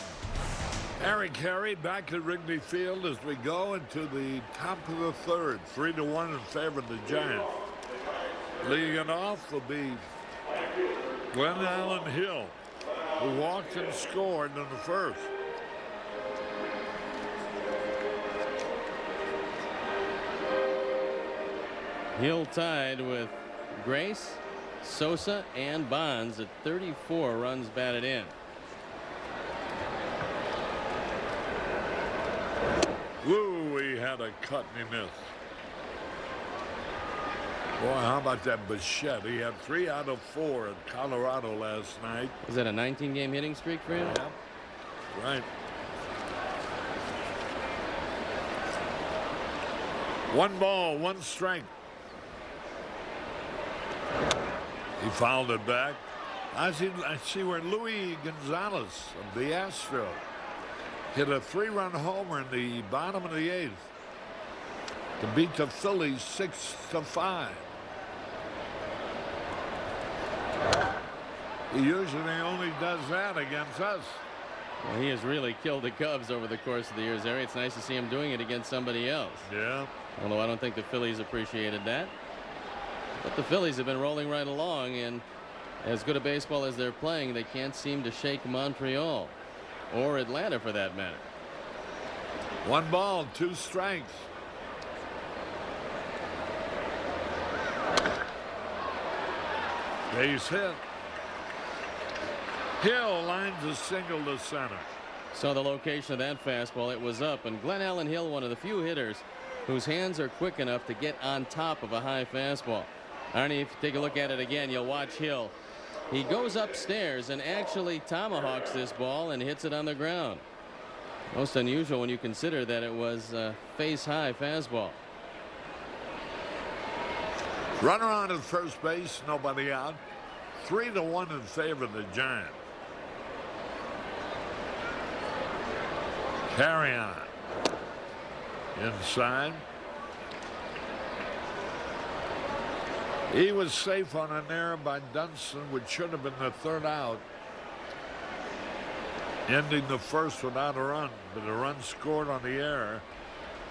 Eric Carey back at Wrigley Field as we go into the top of the 3rd. 3-1 in favor of the Giants. Leading it off will be Glenn Allen Hill, who walked and scored in the 1st. Hill tied with Grace, Sosa, and Bonds at 34 runs batted in. Woo, he had a cut and he missed. Boy, how about that Bichette? He had 3 out of 4 in Colorado last night. Was that a 19-game hitting streak for him? Yeah, right. 1 ball, 1 strike. He fouled it back. I see where Luis Gonzalez of the Astros hit a 3-run homer in the bottom of the 8th to beat the Phillies 6-5. He usually only does that against us. Well, he has really killed the Cubs over the course of the years, Harry. It's nice to see him doing it against somebody else. Yeah. Although I don't think the Phillies appreciated that. But the Phillies have been rolling right along, and as good a baseball as they're playing, they can't seem to shake Montreal or Atlanta for that matter. 1 ball, 2 strikes. Base hit. Hill lines a single to center. Saw the location of that fastball. It was up, and Glenn Allen Hill, one of the few hitters whose hands are quick enough to get on top of a high fastball. Arnie, if you take a look at it again, you'll watch Hill. He goes upstairs and actually tomahawks this ball and hits it on the ground. Most unusual when you consider that it was a face-high fastball. Runner on at first base, nobody out. 3-1 in favor of the Giants. Carry on. Inside. He was safe on an error by Dunston, which should have been the 3rd out. Ending the 1st without a run, but a run scored on the error.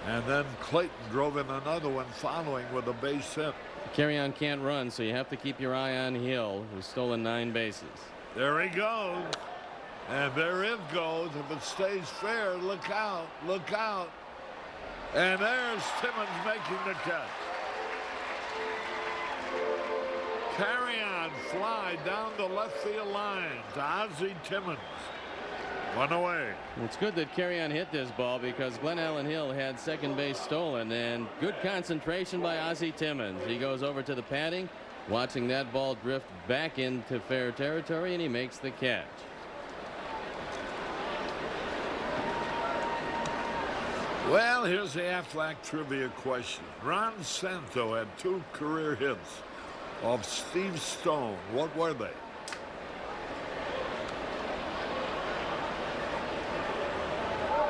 And then Clayton drove in another one following with a base hit. Carry-on can't run, so you have to keep your eye on Hill, who's stolen 9 bases. There he goes. And there it goes. If it stays fair, look out, look out. And there's Timmons making the catch. Carry on fly down the left field line to Ozzie Timmons. 1 away. It's good that Carry-on hit this ball because Glenn Allen Hill had second base stolen, and good concentration by Ozzie Timmons. He goes over to the padding, watching that ball drift back into fair territory, and he makes the catch. Well, here's the Aflac trivia question. Ron Santo had 2 career hits off Steve Stone. What were they?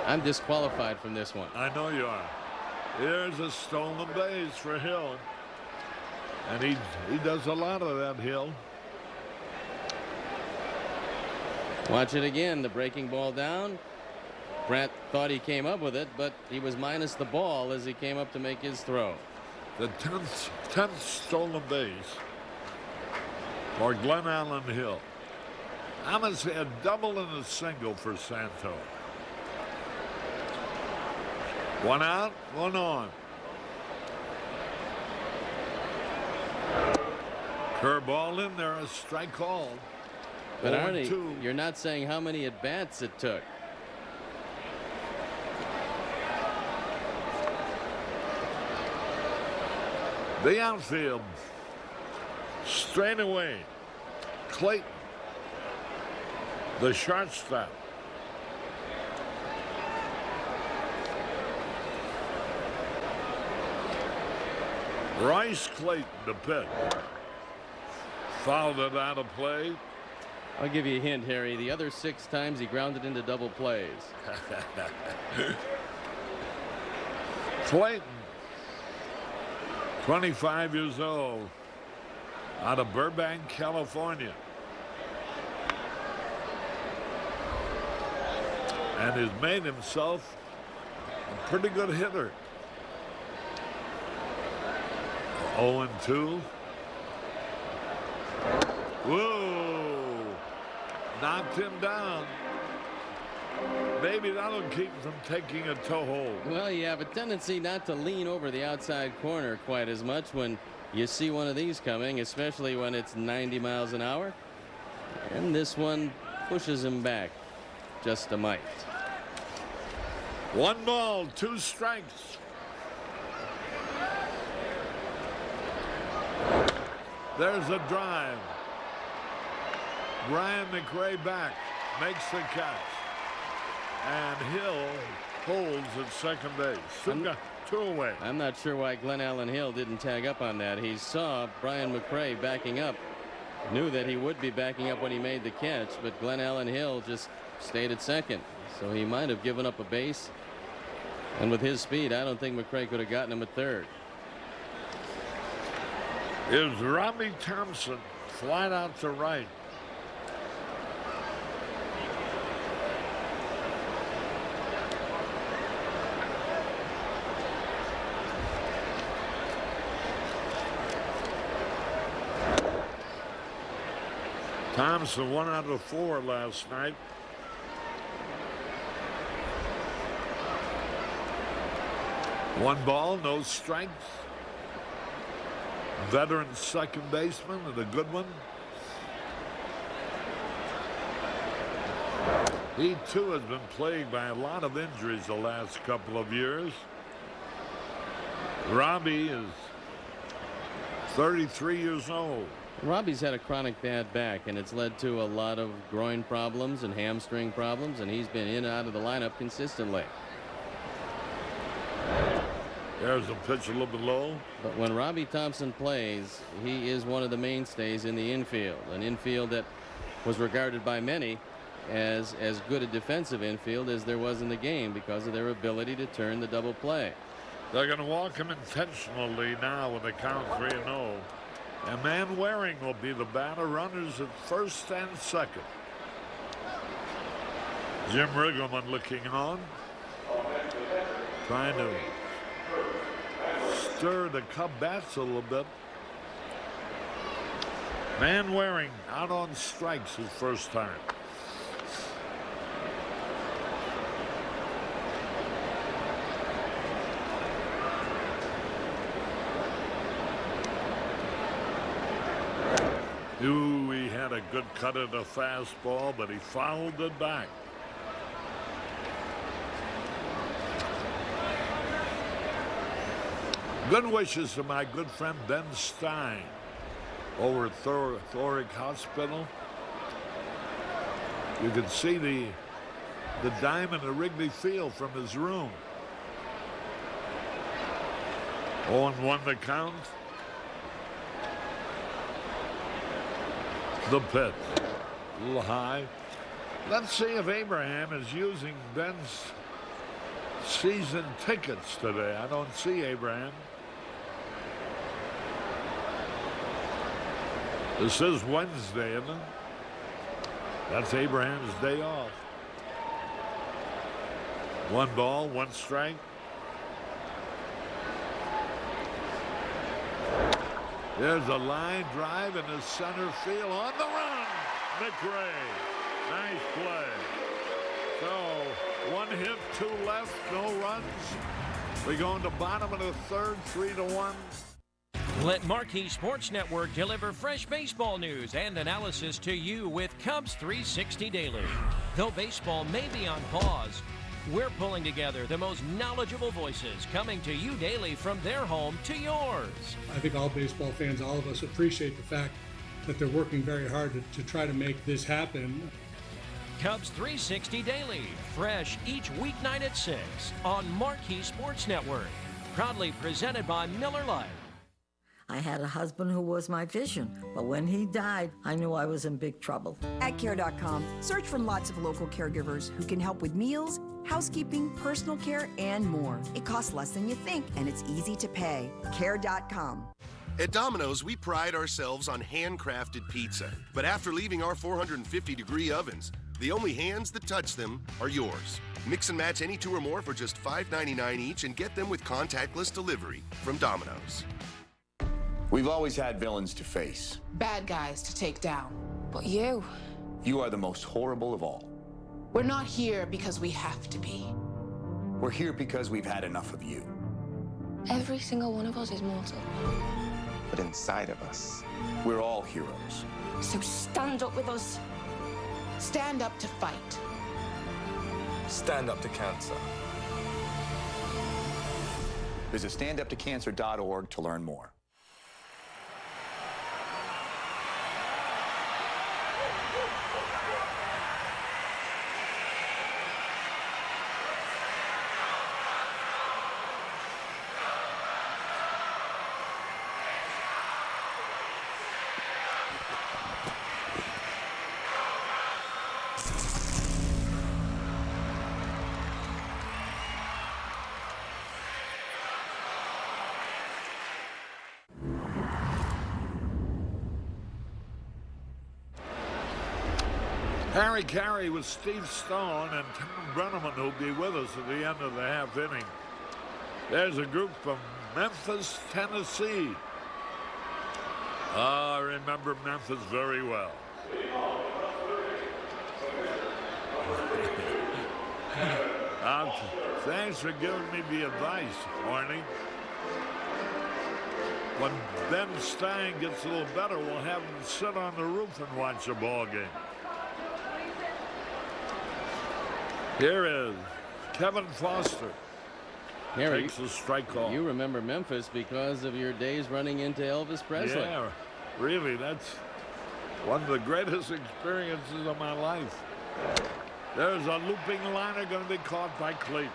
I'm disqualified from this one. I know you are. Here's a stolen base for Hill. And he does a lot of that, Hill. Watch it again. The breaking ball down. Pratt thought he came up with it, but he was minus the ball as he came up to make his throw. The 10th stolen base for Glenn Allen Hill. I'm going to say a double and a single for Santo. 1 out, 1 on. Curveball in there, a strike called. But Arnie, you're not saying how many at-bats it took. The outfield. Straight away. Clayton. The shortstop. Bryce Clayton to pitch. Fouled it out of play. I'll give you a hint, Harry. The other 6 times he grounded into double plays. Clayton, 25 years old, out of Burbank, California. And has made himself a pretty good hitter. 0-2. Whoa! Knocked him down. Maybe that'll keep him from taking a toe hold. Well, you have a tendency not to lean over the outside corner quite as much when you see one of these coming, especially when it's 90 miles an hour. And this one pushes him back just a mite. 1 ball, 2 strikes. There's a drive. Brian McRae back, makes the catch. And Hill holds at second base. Two away. I'm not sure why Glenn Allen Hill didn't tag up on that. He saw Brian McRae backing up. Knew that he would be backing up when he made the catch, but Glenn Allen Hill just stayed at second. So he might have given up a base. And with his speed, I don't think McRae could have gotten him at third. Is Robbie Thompson flat out to right. Thompson 1 out of 4 last night. One ball, no strikes. Veteran second baseman and a good one. He too has been plagued by a lot of injuries the last couple of years. Robbie is 33 years old. Robbie's had a chronic bad back, and it's led to a lot of groin problems and hamstring problems, and he's been in and out of the lineup consistently. There's a pitch a little bit low. But when Robbie Thompson plays, he is one of the mainstays in the infield, an infield that was regarded by many as good a defensive infield as there was in the game because of their ability to turn the double play. They're going to walk him intentionally now with the count 3-0. And Man Waring will be the batter. Runners at first and second. Jim Riggleman looking on. Trying to stir the Cub bats a little bit. Man Waring out on strikes his first time. Ooh, he had a good cut at a fastball, but he fouled it back. Good wishes to my good friend Ben Stein over at Thoric Hospital. You can see the diamond at Wrigley Field from his room. 0-1 the count. The pitch. A little high. Let's see if Abraham is using Ben's season tickets today. I don't see Abraham. This is Wednesday, isn't it? That's Abraham's day off. 1 ball, 1 strike. There's a line drive in the center field on the run. McRae. Nice play. So 1 hit, 2 left, no runs. We go into bottom of the third, 3-1. Let Marquee Sports Network deliver fresh baseball news and analysis to you with Cubs 360 Daily. Though baseball may be on pause, we're pulling together the most knowledgeable voices coming to you daily from their home to yours. I think all baseball fans, all of us appreciate the fact that they're working very hard to try to make this happen. Cubs 360 Daily, fresh each weeknight at 6 on Marquee Sports Network. Proudly presented by Miller Lite. I had a husband who was my vision, but when he died, I knew I was in big trouble. At Care.com, search for lots of local caregivers who can help with meals, housekeeping, personal care, and more. It costs less than you think, and it's easy to pay. Care.com. At Domino's, we pride ourselves on handcrafted pizza. But after leaving our 450-degree ovens, the only hands that touch them are yours. Mix and match any 2 or more for just $5.99 each and get them with contactless delivery from Domino's. We've always had villains to face. Bad guys to take down. But you are the most horrible of all. We're not here because we have to be. We're here because we've had enough of you. Every single one of us is mortal. But inside of us, we're all heroes. So stand up with us. Stand up to fight. Stand up to cancer. Visit standuptocancer.org to learn more. Harry Carey with Steve Stone and Tom Brenneman who'll be with us at the end of the half inning. There's a group from Memphis, Tennessee. I remember Memphis very well. Thanks for giving me the advice, Arnie. When Ben Stein gets a little better, we'll have him sit on the roof and watch a ball game. Here is Kevin Foster. Harry, takes a strike call. You remember Memphis because of your days running into Elvis Presley. Yeah, really, that's one of the greatest experiences of my life. There's a looping liner going to be caught by Clayton.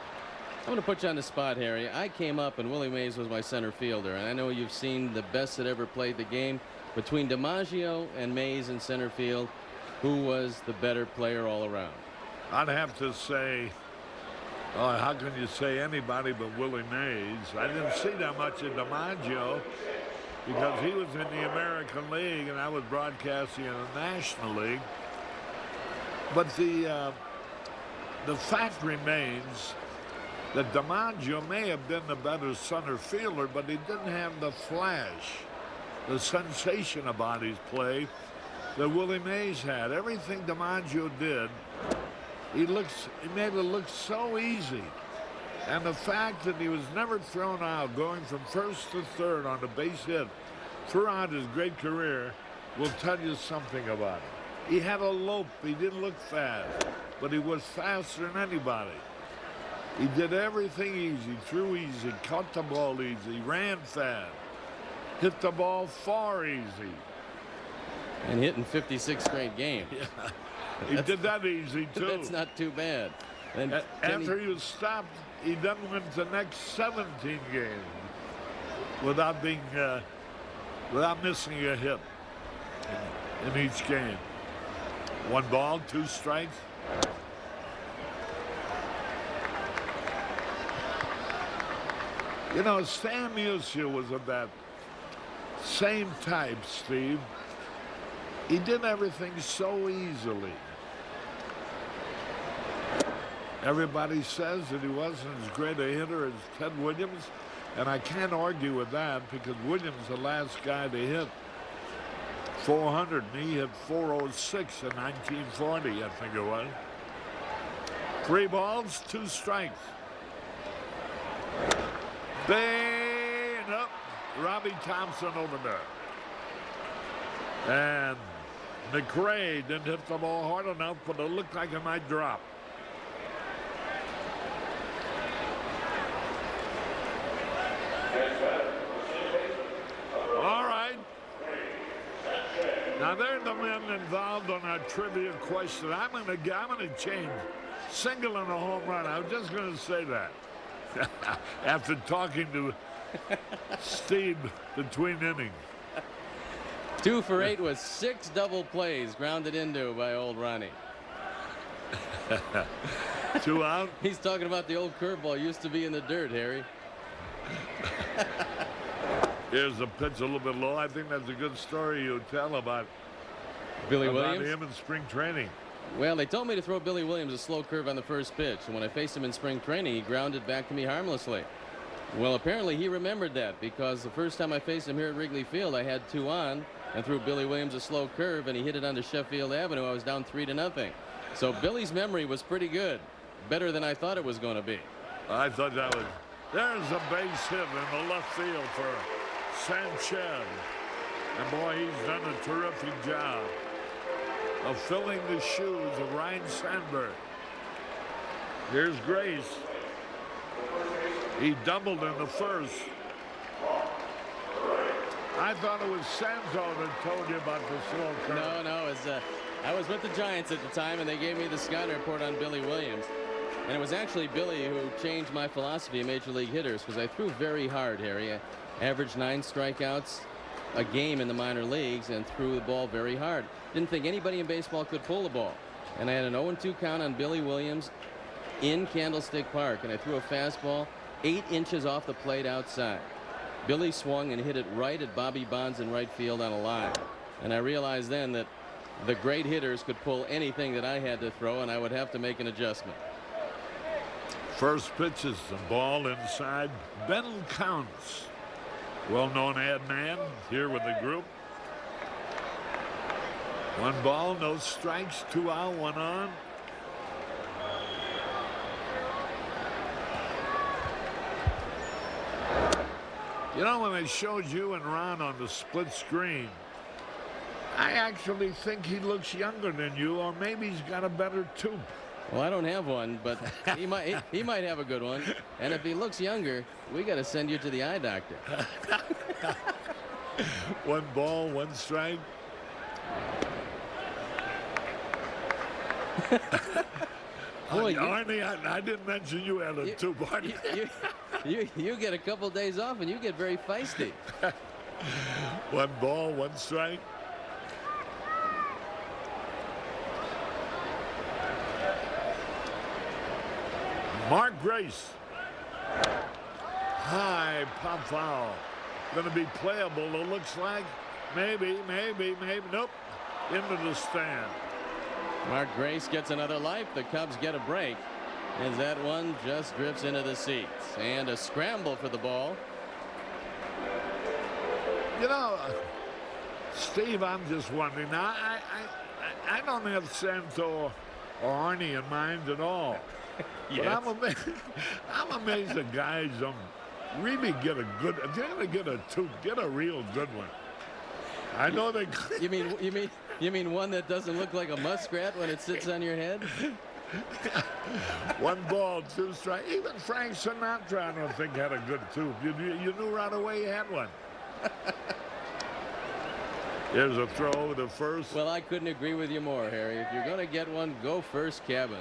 I'm going to put you on the spot, Harry. I came up and Willie Mays was my center fielder, and I know you've seen the best that ever played the game. Between DiMaggio and Mays in center field, who was the better player all around? I'd have to say, how can you say anybody but Willie Mays? I didn't see that much of DiMaggio because he was in the American League and I was broadcasting in the National League. But the fact remains that DiMaggio may have been the better center fielder, but he didn't have the flash, the sensation about his play that Willie Mays had. Everything DiMaggio did, he made it look so easy. And the fact that he was never thrown out, going from first to third on a base hit throughout his great career, will tell you something about him. He had a lope. He didn't look fast, but he was faster than anybody. He did everything easy, threw easy, caught the ball easy, ran fast, hit the ball far easy. And hitting 56 straight games. Yeah. He did that easy, too. That's not too bad. And after he was stopped, he then went the next 17 games without missing a hit in each game. 1 ball, 2 strikes. You know, Stan Musial was of that same type, Steve. He did everything so easily. Everybody says that he wasn't as great a hitter as Ted Williams, and I can't argue with that because Williams, the last guy to hit 400, and he hit 406 in 1940, I think it was. 3 balls, 2 strikes. Bang up, Robbie Thompson over there. And McRae didn't hit the ball hard enough, but it looked like it might drop. All right. Now they're the men involved on our trivia question. I'm gonna change single and a home run. I was just gonna say that. After talking to Steve between innings. 2 for 8 with 6 double plays grounded into by old Ronnie. 2 out. He's talking about the old curveball used to be in the dirt, Harry. Here's the pitch a little bit low. I think that's a good story you tell about Billy Williams? him in spring training. Well, they told me to throw Billy Williams a slow curve on the first pitch, and when I faced him in spring training, he grounded back to me harmlessly. Well, apparently he remembered that, because the first time I faced him here at Wrigley Field, I had 2 on and threw Billy Williams a slow curve, and he hit it onto Sheffield Avenue. I was down 3-0. So Billy's memory was pretty good, better than I thought it was going to be. I thought that was. There's a base hit in the left field for Sanchez. And boy, he's done a terrific job of filling the shoes of Ryan Sandberg. Here's Grace. He doubled in the first. I thought it was Santo that told you about the slow curve. No, I was with the Giants at the time, and they gave me the scouting report on Billy Williams. And it was actually Billy who changed my philosophy of Major League hitters, because I threw very hard, Harry. I averaged 9 strikeouts a game in the minor leagues and threw the ball very hard. Didn't think anybody in baseball could pull the ball. And I had an 0-2 count on Billy Williams in Candlestick Park, and I threw a fastball 8 inches off the plate outside. Billy swung and hit it right at Bobby Bonds in right field on a line. And I realized then that the great hitters could pull anything that I had to throw, and I would have to make an adjustment. First pitch is the ball inside. Ben Counts, well-known ad man here with the group. 1 ball, no strikes, 2 out, 1 on. You know, when they showed you and Ron on the split screen, I actually think he looks younger than you, or maybe he's got a better tooth. Well, I don't have one, but he might have a good one. And if he looks younger, we got to send you to the eye doctor. 1 ball, 1 strike. Boy, Arnie, I didn't mention you had a tooth. You get a couple days off and you get very feisty. 1 ball, 1 strike. Mark Grace. High pop foul. Going to be playable, it looks like. Maybe. Nope. Into the stand. Mark Grace gets another life. The Cubs get a break as that one just drifts into the seats. And a scramble for the ball. You know, Steve, I'm just wondering. Now, I don't have Santo or Arnie in mind at all. Yes. But I'm amazed that guys really get a good. If they're going to get a tooth, get a real good one. I know they. You mean one that doesn't look like a muskrat when it sits on your head? 1 ball, 2 strikes. Even Frank Sinatra, I don't think, had a good tooth. You knew right away he had one. Here's a throw to first. Well, I couldn't agree with you more, Harry. If you're going to get one, go first cabin.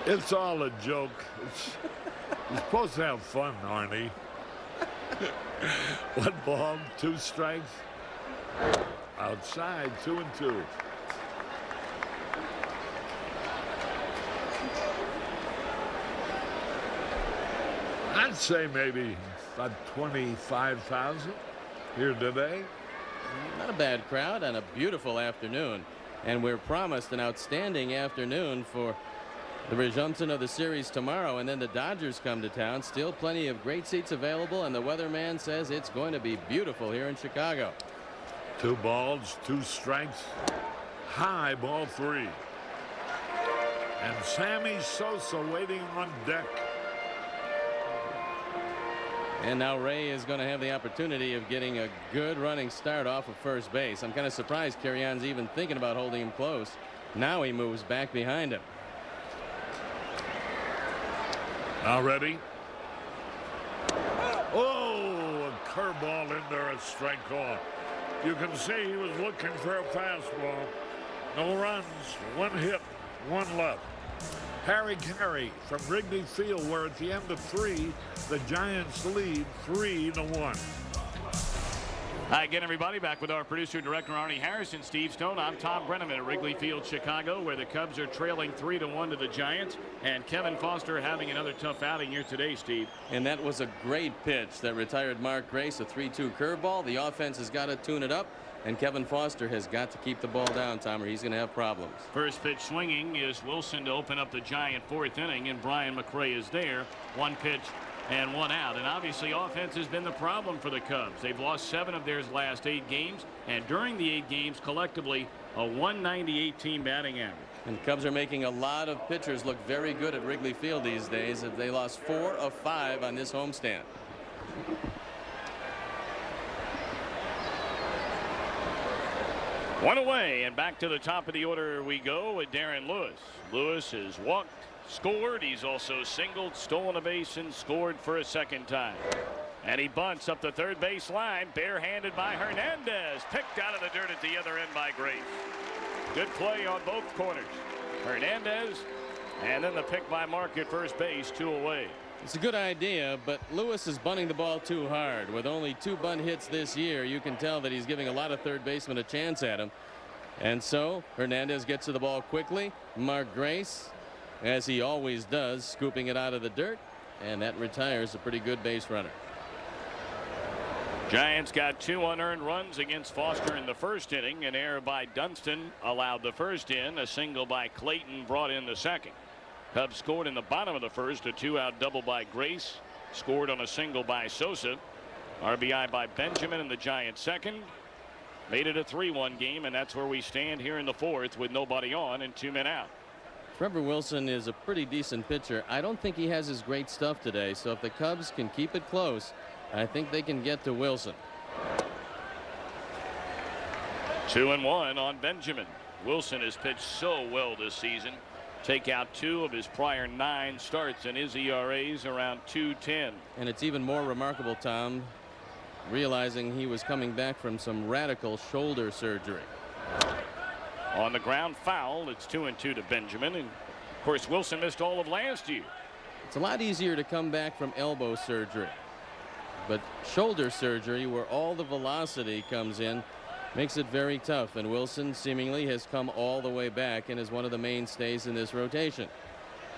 It's all a joke. You're supposed to have fun, Arnie. 1 ball, 2 strikes. Outside, 2-2. I'd say maybe about 25,000 here today. Not a bad crowd on a beautiful afternoon. And we're promised an outstanding afternoon for the resumption of the series tomorrow, and then the Dodgers come to town. Still plenty of great seats available, and the weatherman says it's going to be beautiful here in Chicago. 2 balls, 2 strikes. High, ball 3. And Sammy Sosa waiting on deck. And now Ray is going to have the opportunity of getting a good running start off of first base. I'm kind of surprised Carrion's even thinking about holding him close. Now he moves back behind him. Now ready. Oh, a curveball in there, a strike call. You can see he was looking for a fastball. No runs, 1 hit, one left. Harry Carey from Wrigley Field, where at the end of 3, the Giants lead 3-1. Hi again, everybody. Back with our producer, director Arnie Harrison, Steve Stone. I'm Tom Brenneman at Wrigley Field, Chicago, where the Cubs are trailing 3-1 to the Giants. And Kevin Foster having another tough outing here today, Steve. And that was a great pitch that retired Mark Grace, a 3-2 curveball. The offense has got to tune it up. And Kevin Foster has got to keep the ball down, Tom, or he's going to have problems. First pitch swinging is Wilson to open up the Giant 4th inning, and Brian McRae is there. 1 pitch and 1 out. And obviously offense has been the problem for the Cubs. They've lost 7 of their last 8 games, and during the 8 games collectively a 198 team batting average. And Cubs are making a lot of pitchers look very good at Wrigley Field these days. They lost 4 of 5 on this homestand. One away, and back to the top of the order we go with Darren Lewis. Lewis has walked, scored. He's also singled, stolen a base, and scored for a second time. And he bunts up the third base line, barehanded by Hernandez. Picked out of the dirt at the other end by Grace. Good play on both corners. Hernandez, and then the pick by Mark at first base, 2 away. It's a good idea, but Lewis is bunting the ball too hard. With only 2 bunt hits this year, you can tell that he's giving a lot of third basemen a chance at him. And so Hernandez gets to the ball quickly. Mark Grace, as he always does, scooping it out of the dirt, and that retires a pretty good base runner. Giants got 2 unearned runs against Foster in the first inning. An error by Dunston allowed the first in. A single by Clayton brought in the second. Cubs scored in the bottom of the first. A 2-out double by Grace. Scored on a single by Sosa. RBI by Benjamin in the Giants' second. Made it a 3-1 game, and that's where we stand here in the 4th with nobody on and 2 men out. Trevor Wilson is a pretty decent pitcher. I don't think he has his great stuff today, so if the Cubs can keep it close, I think they can get to Wilson. 2-1 on Benjamin. Wilson has pitched so well this season. Take out 2 of his prior 9 starts, and his ERA's around 2.10. And it's even more remarkable, Tom, realizing he was coming back from some radical shoulder surgery. On the ground, foul. It's 2-2 to Benjamin, and of course Wilson missed all of last year. It's a lot easier to come back from elbow surgery, but shoulder surgery, where all the velocity comes in, makes it very tough. And Wilson seemingly has come all the way back and is one of the mainstays in this rotation.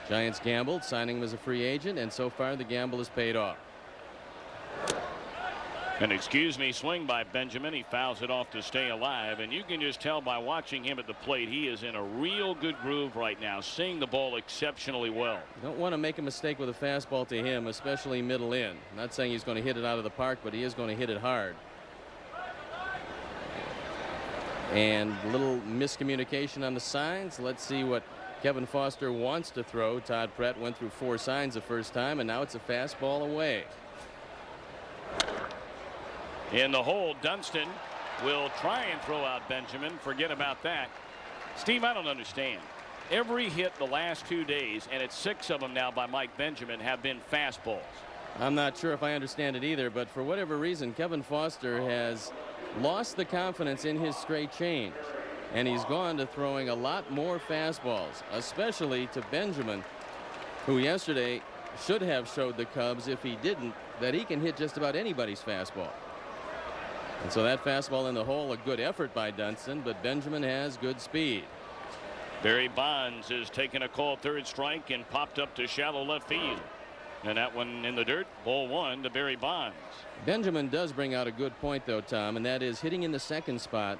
Giants gambled, signing him as a free agent, and so far the gamble has paid off. An excuse me swing by Benjamin. He fouls it off to stay alive, and you can just tell by watching him at the plate he is in a real good groove right now, seeing the ball exceptionally well. You don't want to make a mistake with a fastball to him, especially middle in. I'm not saying he's going to hit it out of the park, but he is going to hit it hard. And a little miscommunication on the signs. Let's see what Kevin Foster wants to throw. Todd Pratt went through 4 signs the first time, and now it's a fastball away. In the hole, Dunston will try and throw out Benjamin. Forget about that. Steve, I don't understand. Every hit the last 2 days, and it's 6 of them now by Mike Benjamin, have been fastballs. I'm not sure if I understand it either, but for whatever reason, Kevin Foster has lost the confidence in his straight change, and he's gone to throwing a lot more fastballs, especially to Benjamin, who yesterday should have showed the Cubs, if he didn't, that he can hit just about anybody's fastball. And so that fastball in the hole, a good effort by Dunston, but Benjamin has good speed. Barry Bonds has taken a called 3rd strike and popped up to shallow left field. And that one in the dirt, ball 1 to Barry Bonds. Benjamin does bring out a good point, though, Tom, and that is hitting in the 2nd spot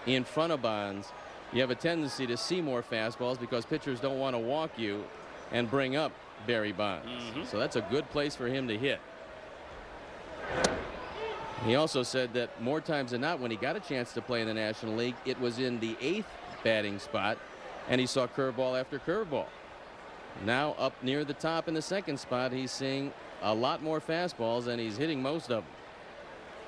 in front of Bonds. You have a tendency to see more fastballs because pitchers don't want to walk you and bring up Barry Bonds. So that's a good place for him to hit. He also said that more times than not, when he got a chance to play in the National League, it was in the 8th batting spot, and he saw curveball after curveball. Now up near the top in the 2nd spot, he's seeing a lot more fastballs, and he's hitting most of them.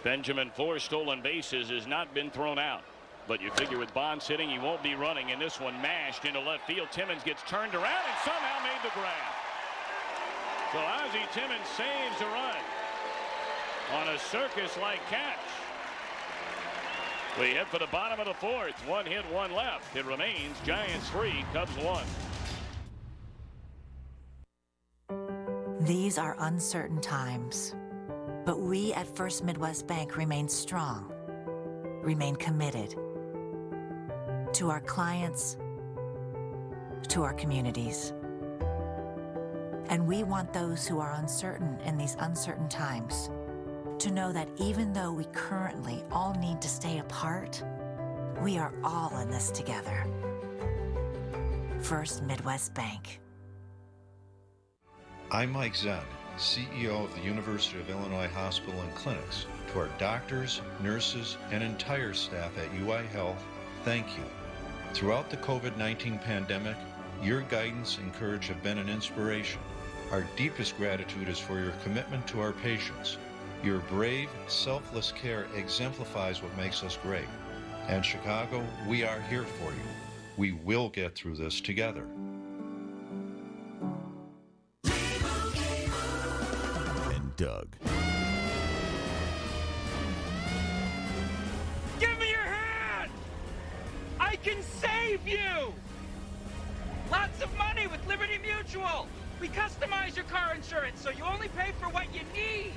Benjamin, 4 stolen bases, has not been thrown out. But you figure with Bonds hitting, he won't be running, and this one mashed into left field. Timmons gets turned around and somehow made the grab. So Ozzie Timmons saves a run on a circus-like catch. We head for the bottom of the fourth. One hit, one left. It remains Giants 3, Cubs 1. These are uncertain times, but we at First Midwest Bank remain strong, remain committed to our clients, to our communities. And we want those who are uncertain in these uncertain times to know that even though we currently all need to stay apart, we are all in this together. First Midwest Bank. I'm Mike Zen, CEO of the University of Illinois Hospital and Clinics. To our doctors, nurses, and entire staff at UI Health, thank you. Throughout the COVID-19 pandemic, your guidance and courage have been an inspiration. Our deepest gratitude is for your commitment to our patients. Your brave, selfless care exemplifies what makes us great. And Chicago, we are here for you. We will get through this together. And Doug. Give me your hand! I can save you! Lots of money with Liberty Mutual! We customize your car insurance so you only pay for what you need!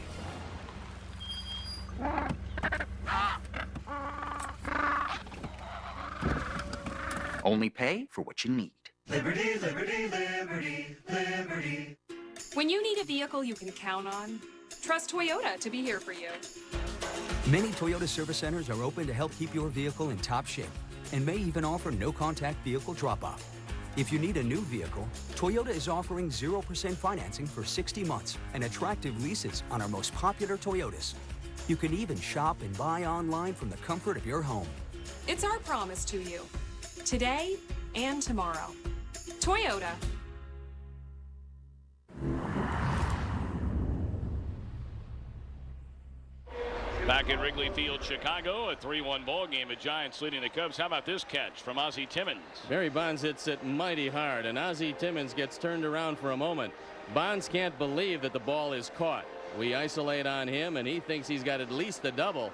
Only pay for what you need. Liberty, liberty, liberty, liberty. When you need a vehicle you can count on, trust Toyota to be here for you. Many Toyota service centers are open to help keep your vehicle in top shape and may even offer no-contact vehicle drop-off. If you need a new vehicle, Toyota is offering 0% financing for 60 months and attractive leases on our most popular Toyotas. You can even shop and buy online from the comfort of your home. It's our promise to you, today and tomorrow. Toyota. Back at Wrigley Field, Chicago, a 3-1 ball game. The Giants leading the Cubs. How about this catch from Ozzie Timmons? Barry Bonds hits it mighty hard, and Ozzie Timmons gets turned around for a moment. Bonds can't believe that the ball is caught. We isolate on him, and he thinks he's got at least a double.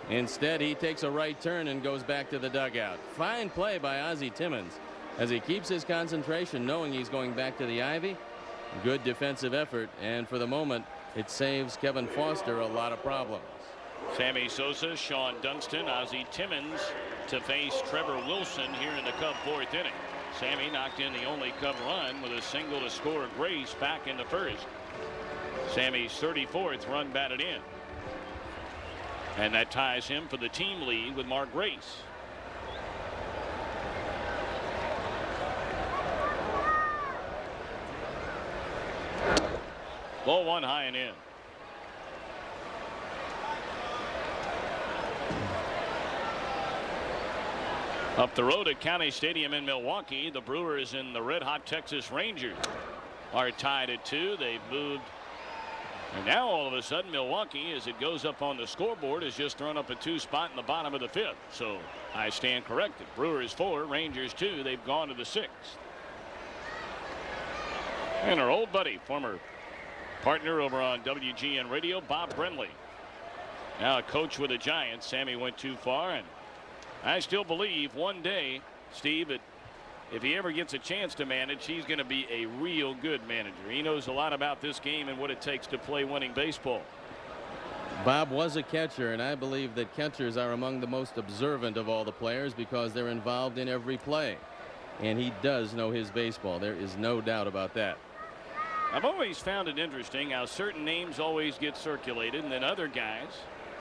Instead, he takes a right turn and goes back to the dugout. Fine play by Ozzie Timmons as he keeps his concentration, knowing he's going back to the ivy. Good defensive effort, and for the moment, it saves Kevin Foster a lot of problems. Sammy Sosa, Sean Dunston, Ozzie Timmons to face Trevor Wilson here in the Cub fourth inning. Sammy knocked in the only Cub run with a single to score Grace back in the first. Sammy's 34th run batted in. And that ties him for the team lead with Mark Grace. Ball one high and in. Up the road at County Stadium in Milwaukee, the Brewers and the red-hot Texas Rangers are tied at 2. They've moved. And now all of a sudden Milwaukee, as it goes up on the scoreboard, has just thrown up a 2 spot in the bottom of the 5th. So I stand corrected. Brewers 4, Rangers 2. They've gone to the 6th. And our old buddy, former partner over on WGN Radio, Bob Brenly. Now a coach with the Giants. Sammy went too far, and I still believe one day, Steve, that if he ever gets a chance to manage, he's going to be a real good manager. He knows a lot about this game and what it takes to play winning baseball. Bob was a catcher, and I believe that catchers are among the most observant of all the players because they're involved in every play. And he does know his baseball. There is no doubt about that. I've always found it interesting how certain names always get circulated, and then other guys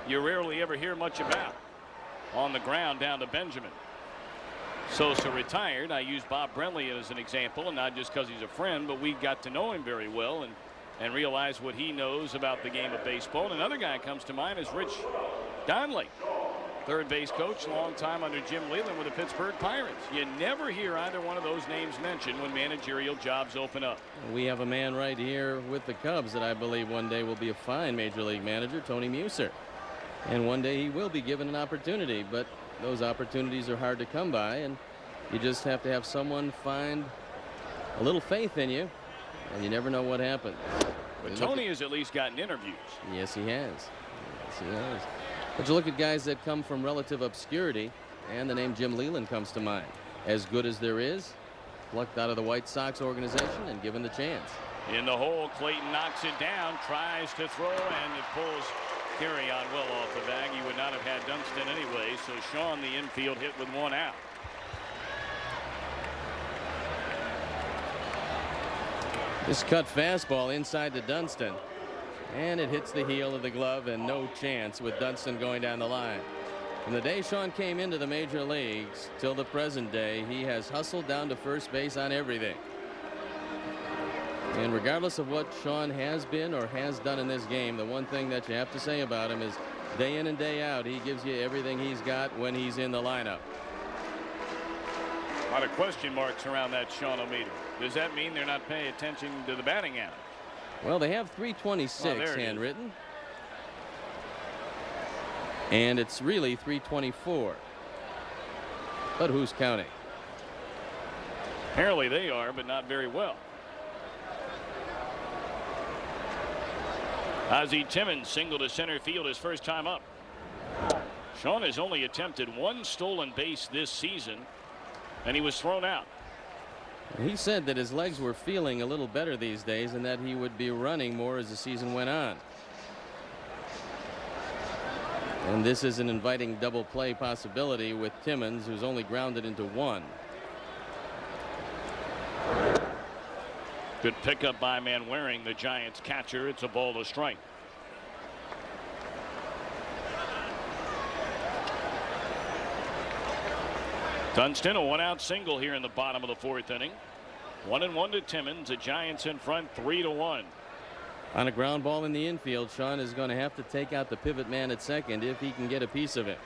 you rarely ever hear much about. On the ground down to Benjamin. Sosa retired. I use Bob Brenly as an example, and not just because he's a friend, but we got to know him very well and realize what he knows about the game of baseball. And another guy comes to mind is Rich Donnelly, third base coach, long time under Jim Leyland with the Pittsburgh Pirates. You never hear either one of those names mentioned when managerial jobs open up. We have a man right here with the Cubs that I believe one day will be a fine major league manager, Tony Muser. And one day he will be given an opportunity, but those opportunities are hard to come by, and you just have to have someone find a little faith in you, and you never know what happens. But Tony has at least gotten interviews. Yes, he has. Yes, he has. But you look at guys that come from relative obscurity, and the name Jim Leyland comes to mind. As good as there is, plucked out of the White Sox organization and given the chance. In the hole, Clayton knocks it down, tries to throw, and it pulls carry on well off the bag. You would not have had Dunston anyway, so Sean, the infield hit with one out. This cut fastball inside to Dunston, and it hits the heel of the glove, and no chance with Dunston going down the line. From the day Sean came into the major leagues till the present day, he has hustled down to first base on everything. And regardless of what Sean has been or has done in this game, the one thing that you have to say about him is day in and day out, he gives you everything he's got when he's in the lineup. A lot of question marks around that Sean-o-meter. Does that mean they're not paying attention to the batting average? Well, they have 326 handwritten. And it's really 324. But who's counting? Apparently they are, but not very well. Ozzie Timmons single to center field his first time up. Sean has only attempted one stolen base this season, and he was thrown out. He said that his legs were feeling a little better these days and that he would be running more as the season went on. And this is an inviting double play possibility with Timmons, who's only grounded into one. Good pickup by Manwaring, the Giants catcher. It's a ball to strike. Dunston, a one-out single here in the bottom of the fourth inning. 1-1 to Timmons. The Giants in front 3-1. On a ground ball in the infield, Sean is going to have to take out the pivot man at second if he can get a piece of it.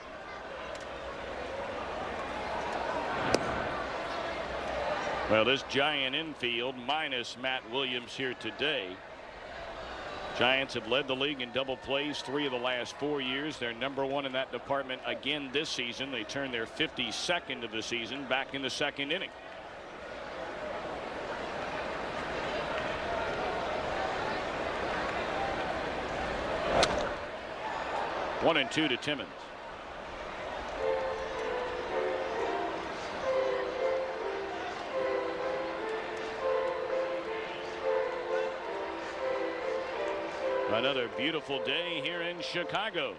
Well, this Giant infield minus Matt Williams here today. Giants have led the league in double plays 3 of the last 4 years. They're #1 in that department again this season. They turned their 52nd of the season back in the second inning. One and 2 to Timmons. Another beautiful day here in Chicago.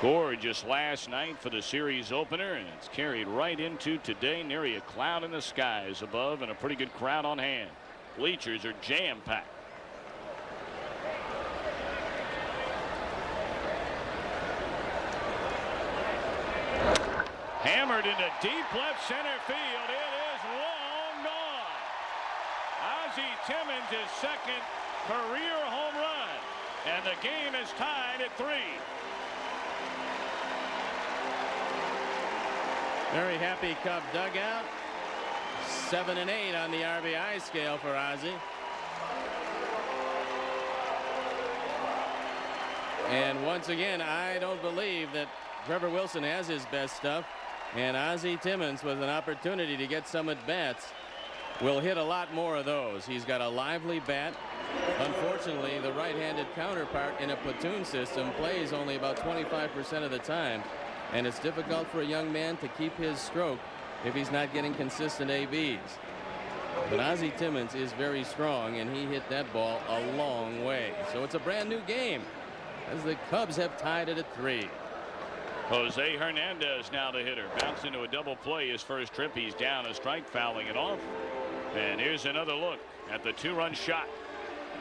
Gorgeous last night for the series opener, and it's carried right into today. Nary a cloud in the skies above and a pretty good crowd on hand. Bleachers are jam-packed. Hammered into deep left center field. It is long gone. Ozzie Timmons is second career home run, and the game is tied at 3. Very happy Cub dugout. 7 and 8 on the RBI scale for Ozzie. And once again, I don't believe that Trevor Wilson has his best stuff, and Ozzie Timmons with an opportunity to get some at bats will hit a lot more of those. He's got a lively bat. Unfortunately, the right-handed counterpart in a platoon system plays only about 25% of the time, and it's difficult for a young man to keep his stroke if he's not getting consistent ABs. But Ozzie Timmons is very strong, and he hit that ball a long way. So it's a brand new game as the Cubs have tied it at 3. Jose Hernandez now the hitter. Bounced into a double play his first trip. He's down a strike, fouling it off. And here's another look at the 2-run shot.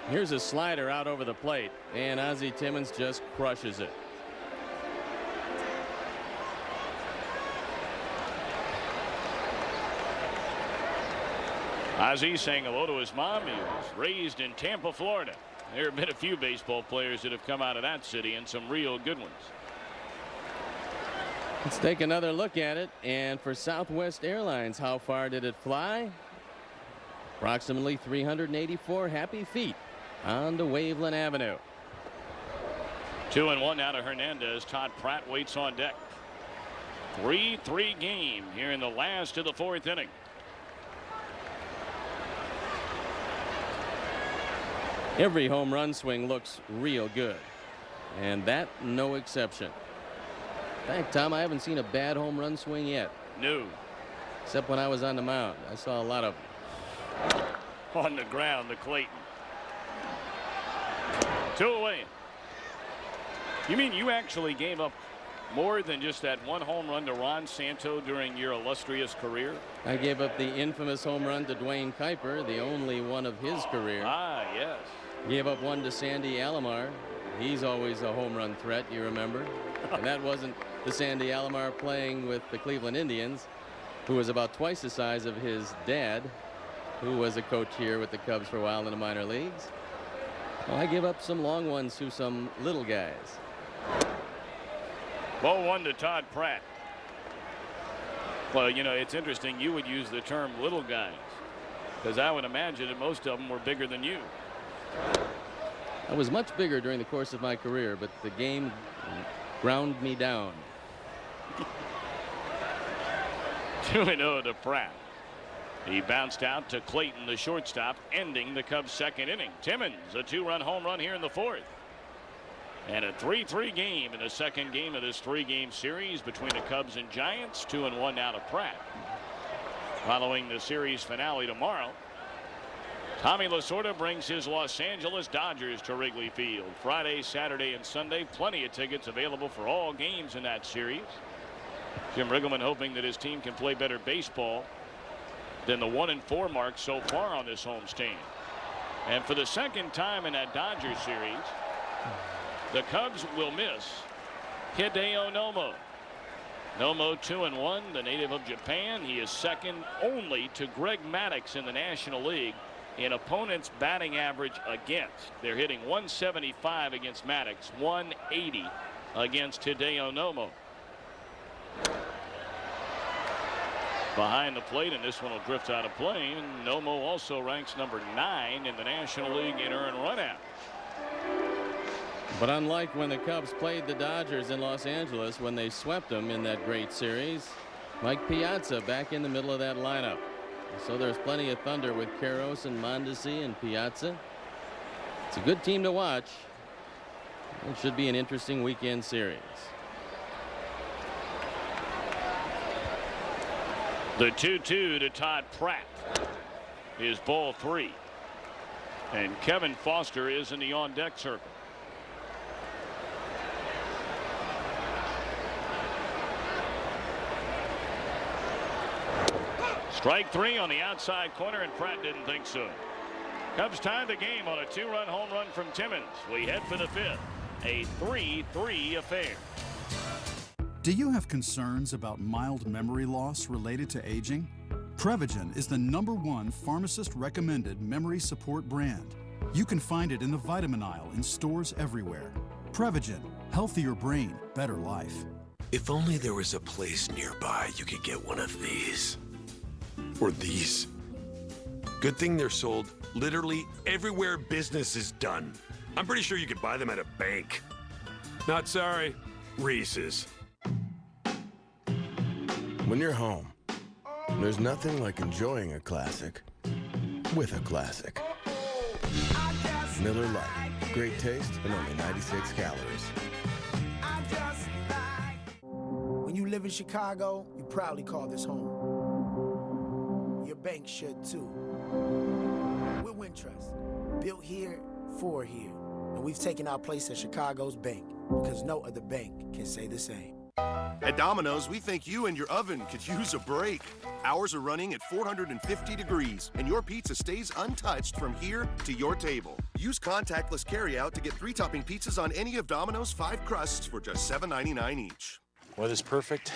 Here's a slider out over the plate, and Ozzie Timmons just crushes it. Ozzie saying hello to his mom. He was raised in Tampa, Florida. There have been a few baseball players that have come out of that city, and some real good ones. Let's take another look at it. And for Southwest Airlines, how far did it fly? Approximately 384 happy feet on to Waveland Avenue. 2-1 now to Hernandez. Todd Pratt waits on deck. 3-3 game here in the last of the fourth inning. Every home run swing looks real good. and that no exception. In fact, Tom, I haven't seen a bad home run swing yet. No. Except when I was on the mound. I saw a lot of on the ground to Clayton. 2 away. You mean you actually gave up more than just that one home run to Ron Santo during your illustrious career? I gave up the infamous home run to Dwayne Kuiper, the only one of his career. Ah, yes. Gave up one to Sandy Alomar. He's always a home run threat, you remember. And that wasn't the Sandy Alomar playing with the Cleveland Indians, who was about twice the size of his dad, who was a coach here with the Cubs for a while in the minor leagues. Well, I give up some long ones to some little guys. Ball 1 to Todd Pratt. Well, you know, it's interesting you would use the term little guys, because I would imagine that most of them were bigger than you. I was much bigger during the course of my career, but the game ground me down. 2-0 to Pratt. He bounced out to Clayton, the shortstop, ending the Cubs' second inning. Timmons, a 2-run home run here in the fourth. And a 3-3 game in the second game of this 3-game series between the Cubs and Giants. 2-1 now to Pratt. Following the series finale tomorrow, Tommy Lasorda brings his Los Angeles Dodgers to Wrigley Field. Friday, Saturday, and Sunday. Plenty of tickets available for all games in that series. Jim Riggleman hoping that his team can play better baseball than the 1-4 mark so far on this homestand. And for the second time in that Dodgers series, the Cubs will miss Hideo Nomo. Nomo 2-1, the native of Japan. He is second only to Greg Maddux in the National League in opponents' batting average against. They're hitting 175 against Maddux, 180 against Hideo Nomo. Behind the plate, and this one will drift out of play. And Nomo also ranks number 9 in the National League in earned run out. But unlike when the Cubs played the Dodgers in Los Angeles when they swept them in that great series, Mike Piazza back in the middle of that lineup. So there's plenty of thunder with Karros and Mondesi and Piazza. It's a good team to watch. It should be an interesting weekend series. The 2-2 to Todd Pratt is ball 3. And Kevin Foster is in the on-deck circle. Strike 3 on the outside corner, and Pratt didn't think so. Cubs tied the game on a 2-run home run from Timmons. We head for the 5th. A 3-3 affair. Do you have concerns about mild memory loss related to aging? Prevagen is the #1 pharmacist-recommended memory support brand. You can find it in the vitamin aisle in stores everywhere. Prevagen, healthier brain, better life. If only there was a place nearby you could get one of these. Or these. Good thing they're sold literally everywhere business is done. I'm pretty sure you could buy them at a bank. Not sorry, Reese's. When you're home, there's nothing like enjoying a classic with a classic. Miller Lite. Great taste and only 96 calories. When you live in Chicago, you proudly call this home. Your bank should too. We're Wintrust, built here for here. And we've taken our place as Chicago's bank because no other bank can say the same. At Domino's, we think you and your oven could use a break. Ours are running at 450 degrees, and your pizza stays untouched from here to your table. Use contactless carryout to get 3-topping pizzas on any of Domino's 5 crusts for just $7.99 each. Weather's perfect.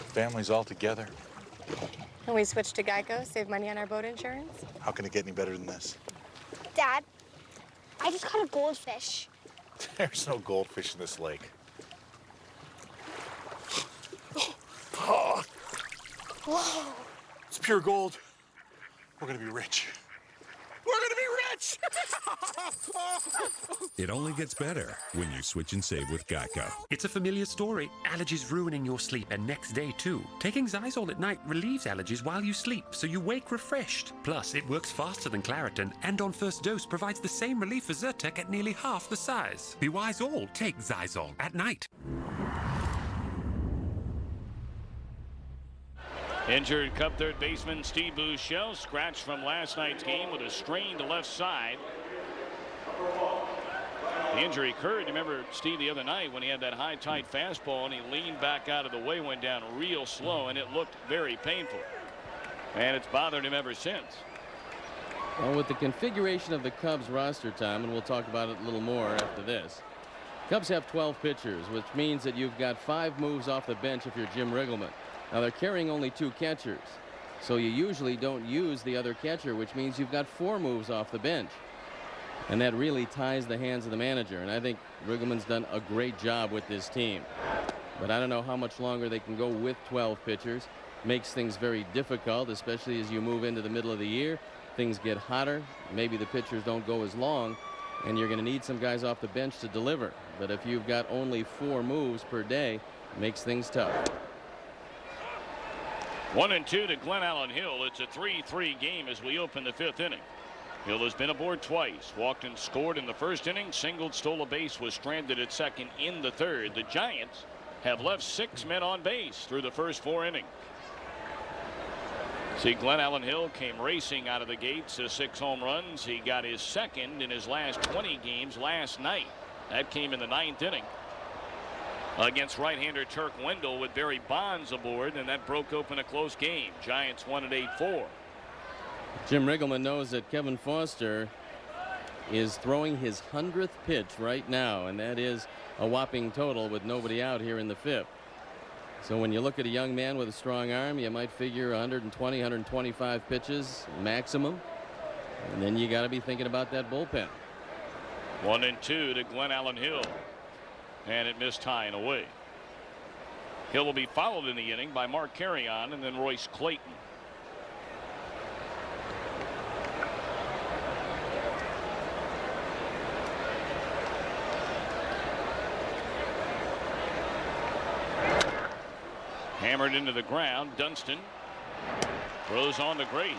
Families all together. Can we switch to Geico, save money on our boat insurance? How can it get any better than this? Dad, I just caught a goldfish. There's no goldfish in this lake. Whoa. It's pure gold. We're gonna be rich. We're gonna be rich! It only gets better when you switch and save with Geico. It's a familiar story. Allergies ruining your sleep and next day too. Taking Xyzal at night relieves allergies while you sleep, so you wake refreshed. Plus, it works faster than Claritin and on first dose provides the same relief as Zyrtec at nearly half the size. Be wise all. Take Xyzal at night. Injured Cub third baseman Steve Buechele scratched from last night's game with a strained left side. The injury occurred, remember, Steve, the other night when he had that high tight fastball and he leaned back out of the way, went down real slow, and it looked very painful. And it's bothered him ever since. Well, with the configuration of the Cubs roster, Tom, and we'll talk about it a little more after this, Cubs have 12 pitchers, which means that you've got 5 moves off the bench if you're Jim Riggleman. Now, they're carrying only 2 catchers, so you usually don't use the other catcher, which means you've got 4 moves off the bench. And that really ties the hands of the manager, and I think Riggleman's done a great job with this team. But I don't know how much longer they can go with 12 pitchers. Makes things very difficult, especially as you move into the middle of the year. Things get hotter. Maybe the pitchers don't go as long, and you're going to need some guys off the bench to deliver. But if you've got only 4 moves per day, it makes things tough. 1-2 to Glenn Allen Hill. It's a 3-3 game as we open the 5th inning. Hill has been aboard twice, walked and scored in the first inning, singled, stole a base, was stranded at second in the third. The Giants have left 6 men on base through the first 4 innings. See, Glenn Allen Hill came racing out of the gates to 6 home runs. He got his second in his last 20 games last night. That came in the 9th inning against right-hander Turk Wendell with Barry Bonds aboard, and that broke open a close game. Giants won at 8-4. Jim Riggleman knows that Kevin Foster is throwing his 100th pitch right now, and that is a whopping total with nobody out here in the 5th. So when you look at a young man with a strong arm, you might figure 120, 125 pitches maximum, and then you got to be thinking about that bullpen. 1-2 to Glenn Allen Hill, and it missed high and away. Hill will be followed in the inning by Mark Carrion and then Royce Clayton. Hammered into the ground. Dunston throws on to Grace.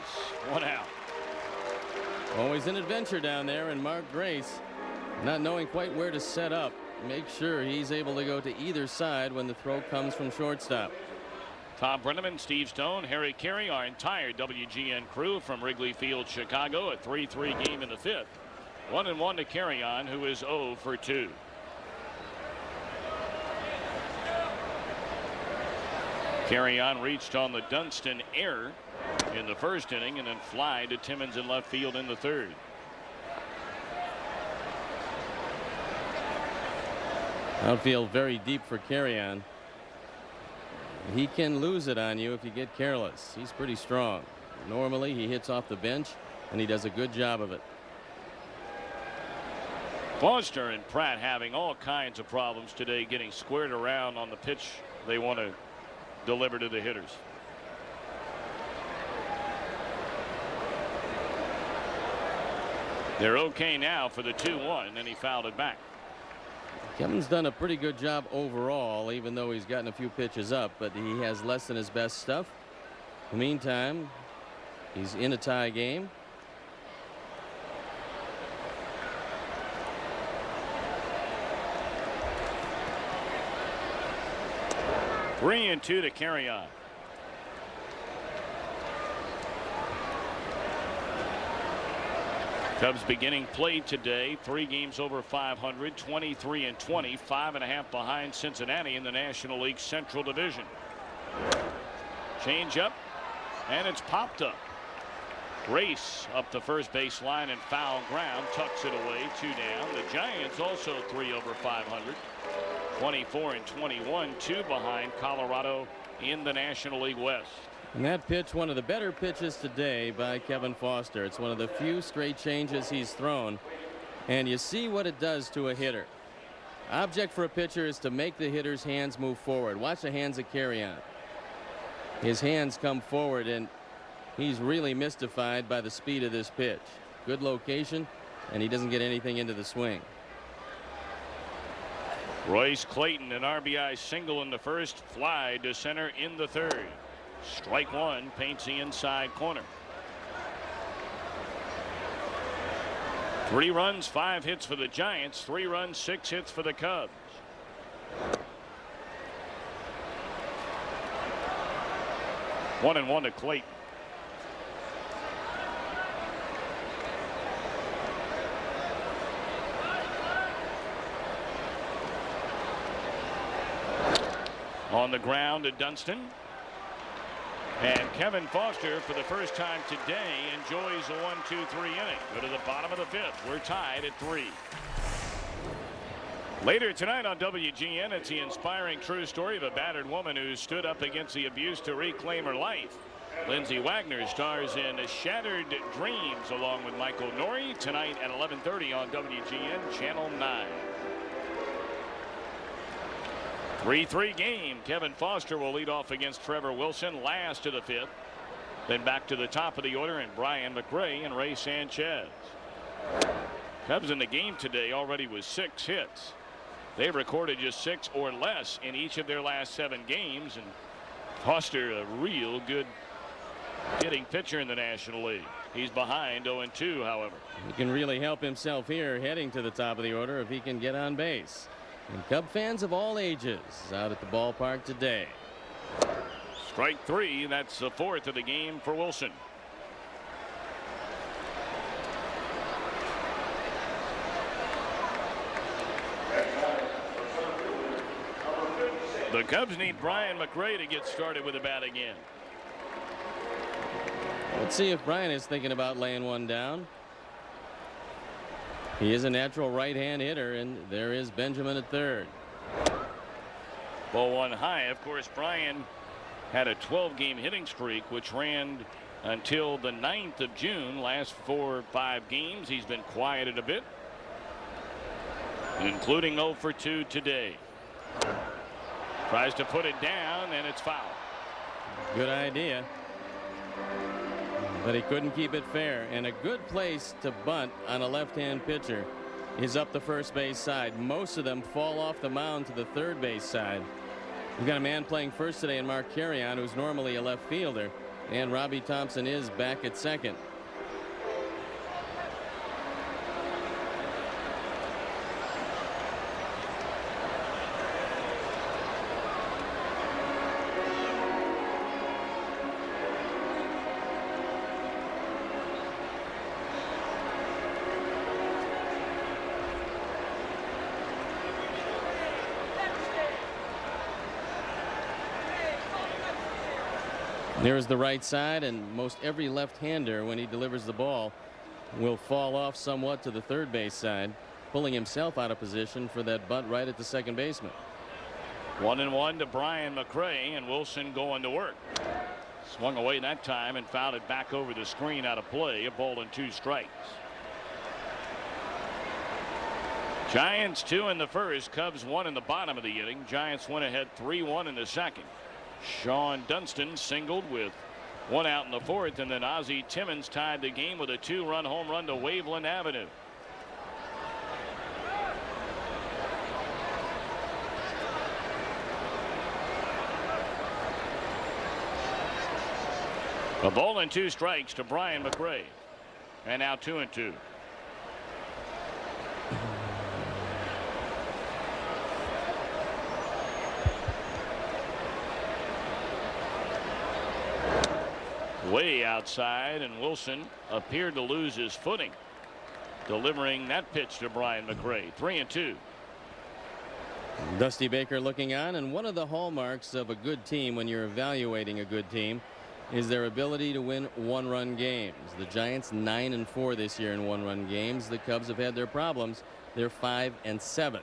1 out. Always an adventure down there, and Mark Grace, not knowing quite where to set up, make sure he's able to go to either side when the throw comes from shortstop. Tom Brenneman, Steve Stone, Harry Carey, our entire WGN crew from Wrigley Field, Chicago. A 3-3 game in the 5th. 1-1 to Carrion, who is 0 for 2. Carrion reached on the Dunston error in the first inning and then fly to Timmons in left field in the 3rd. Outfield very deep for Carrion. He can lose it on you if you get careless. He's pretty strong. Normally he hits off the bench, and he does a good job of it. Foster and Pratt having all kinds of problems today getting squared around on the pitch they want to deliver to the hitters. They're okay now for the 2-1, and he fouled it back. Kevin's done a pretty good job overall, even though he's gotten a few pitches up, but he has less than his best stuff. In the meantime, he's in a tie game. Three and 2 to Carrion. Cubs beginning play today. 3 games over 500, 23-20, 5.5 behind Cincinnati in the National League Central Division. Change up, and it's popped up. Race up the first base line and foul ground, tucks it away, 2 down. The Giants also 3 over 500, 24-21, 2 behind Colorado in the National League West. And that pitch, one of the better pitches today by Kevin Foster. It's one of the few straight changes he's thrown, and you see what it does to a hitter. Object for a pitcher is to make the hitter's hands move forward. Watch the hands of Carrion. His hands come forward, and he's really mystified by the speed of this pitch. Good location, and he doesn't get anything into the swing. Royce Clayton, an RBI single in the first, fly to center in the third. Strike one, paints the inside corner. 3 runs, 5 hits for the Giants, 3 runs, 6 hits for the Cubs. One and one to Clayton. On the ground to Dunston. And Kevin Foster, for the first time today, enjoys a 1-2-3 inning. Go to the bottom of the 5th. We're tied at 3. Later tonight on WGN, it's the inspiring true story of a battered woman who stood up against the abuse to reclaim her life. Lindsay Wagner stars in Shattered Dreams along with Michael Norrie tonight at 11:30 on WGN Channel 9. 3-3 game. Kevin Foster will lead off against Trevor Wilson, last to the 5th. Then back to the top of the order, and Brian McRae and Ray Sanchez. Cubs in the game today already with 6 hits. They've recorded just 6 or less in each of their last 7 games, and Foster, a real good hitting pitcher in the National League. He's behind 0-2, however. He can really help himself here heading to the top of the order if he can get on base. And Cub fans of all ages out at the ballpark today. Strike 3. That's the 4th of the game for Wilson. The Cubs need Brian McRae to get started with the bat again. Let's see if Brian is thinking about laying one down. He is a natural right-hand hitter, and there is Benjamin at third. Ball one high. Of course, Brian had a 12-game hitting streak, which ran until the 9th of June. Last 4 or 5 games, he's been quieted a bit, including 0 for 2 today. Tries to put it down, and it's foul. Good idea. But he couldn't keep it fair, and a good place to bunt on a left-hand pitcher is up the first base side. Most of them fall off the mound to the third base side. We've got a man playing first today in Marquee, who's normally a left fielder, and Robbie Thompson is back at second. There's the right side, and most every left-hander, when he delivers the ball, will fall off somewhat to the third base side, pulling himself out of position for that bunt right at the second baseman. 1-1 to Brian McRae, and Wilson going to work. Swung away that time and fouled it back over the screen out of play. A ball and 2 strikes. Giants 2 in the first, Cubs 1 in the bottom of the inning. Giants went ahead 3-1 in the second. Sean Dunston singled with 1 out in the 4th, and then Ozzie Timmons tied the game with a 2-run home run to Waveland Avenue. A ball and 2 strikes to Brian McRae, and now 2-2. Way outside, and Wilson appeared to lose his footing, delivering that pitch to Brian McRae. 3-2. Dusty Baker looking on, and one of the hallmarks of a good team when you're evaluating a good team is their ability to win 1-run games. The Giants 9-4 this year in 1-run games. The Cubs have had their problems. They're 5-7.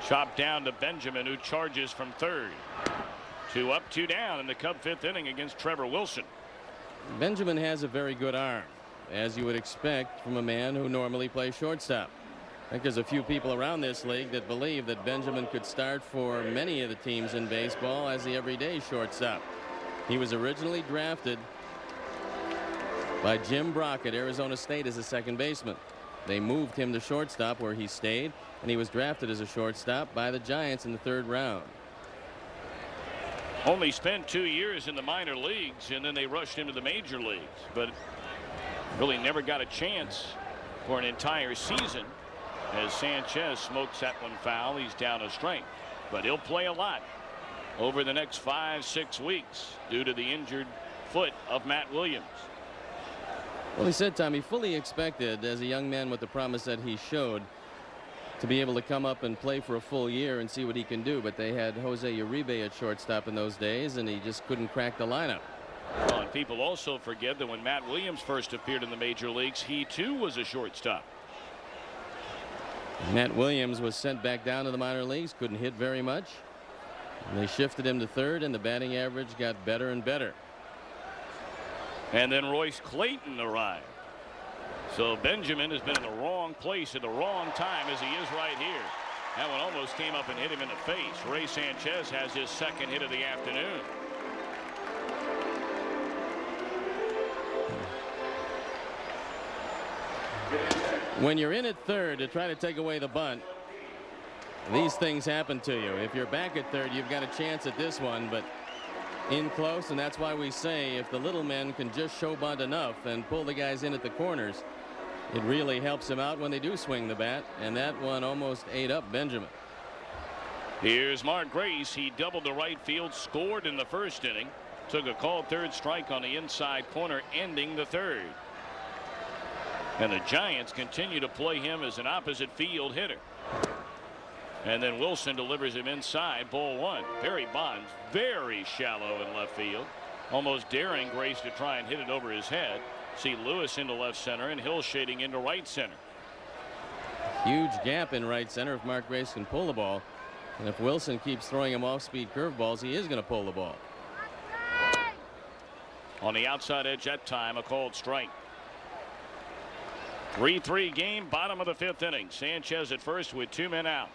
Chopped down to Benjamin, who charges from third. 2 up, 2 down in the Cub 5th inning against Trevor Wilson. Benjamin has a very good arm, as you would expect from a man who normally plays shortstop. I think there's a few people around this league that believe that Benjamin could start for many of the teams in baseball as the everyday shortstop. He was originally drafted by Jim Brock at Arizona State as a second baseman. They moved him to shortstop, where he stayed, and he was drafted as a shortstop by the Giants in the 3rd round. Only spent 2 years in the minor leagues, and then they rushed into the major leagues, but really never got a chance for an entire season as Sanchez smokes that one foul. He's down a strength, but he'll play a lot over the next 5-6 weeks due to the injured foot of Matt Williams. Well, he said, Tom, he fully expected, as a young man with the promise that he showed, to be able to come up and play for a full year and see what he can do. But they had Jose Uribe at shortstop in those days, and he just couldn't crack the lineup. Well, and people also forget that when Matt Williams first appeared in the major leagues, he too was a shortstop. Matt Williams was sent back down to the minor leagues, couldn't hit very much. And they shifted him to third, and the batting average got better and better. And then Royce Clayton arrived. So Benjamin has been in the wrong place at the wrong time, as he is right here. That one almost came up and hit him in the face. Ray Sanchez has his second hit of the afternoon. When you're in at third to try to take away the bunt, these things happen to you. If you're back at third, you've got a chance at this one, but in close, and that's why we say if the little men can just show bunt enough and pull the guys in at the corners, it really helps them out when they do swing the bat, and that one almost ate up Benjamin. Here's Mark Grace. He doubled the right field, scored in the first inning, took a called third strike on the inside corner, ending the third. And the Giants continue to play him as an opposite field hitter. And then Wilson delivers him inside, ball one. Barry Bonds very shallow in left field, almost daring Grace to try and hit it over his head. See Lewis into left center and Hill shading into right center. Huge gap in right center if Mark Grace can pull the ball. And if Wilson keeps throwing him off-speed curveballs, he is going to pull the ball. On the outside edge that time, a called strike. 3-3 game, bottom of the 5th inning. Sanchez at first with 2 men out.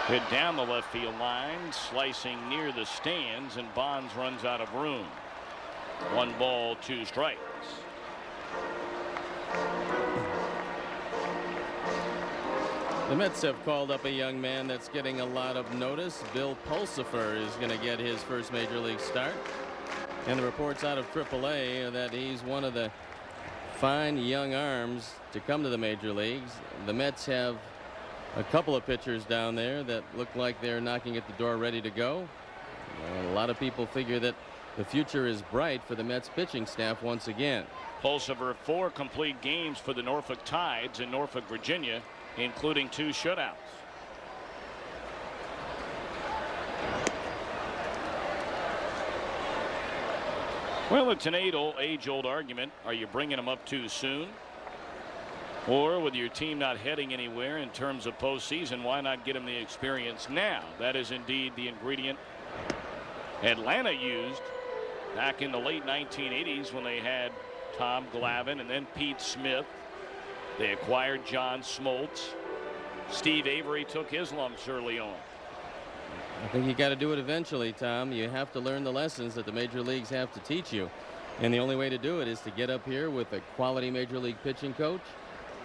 Hit down the left field line, slicing near the stands, and Bonds runs out of room. 1 ball, 2 strikes. The Mets have called up a young man that's getting a lot of notice. Bill Pulsipher is going to get his first major league start. And the reports out of AAA are that he's one of the fine young arms to come to the major leagues. The Mets have a couple of pitchers down there that look like they're knocking at the door ready to go. A lot of people figure that the future is bright for the Mets pitching staff once again. Pulsipher 4 complete games for the Norfolk Tides in Norfolk, Virginia, including 2 shutouts. Well, it's an age-old argument. Are you bringing them up too soon? Or with your team not heading anywhere in terms of postseason, why not get them the experience now? That is indeed the ingredient Atlanta used back in the late 1980s when they had Tom Glavine and then Pete Smith. They acquired John Smoltz. Steve Avery took his lumps early on. I think you got to do it eventually, Tom. You have to learn the lessons that the major leagues have to teach you. And the only way to do it is to get up here with a quality major league pitching coach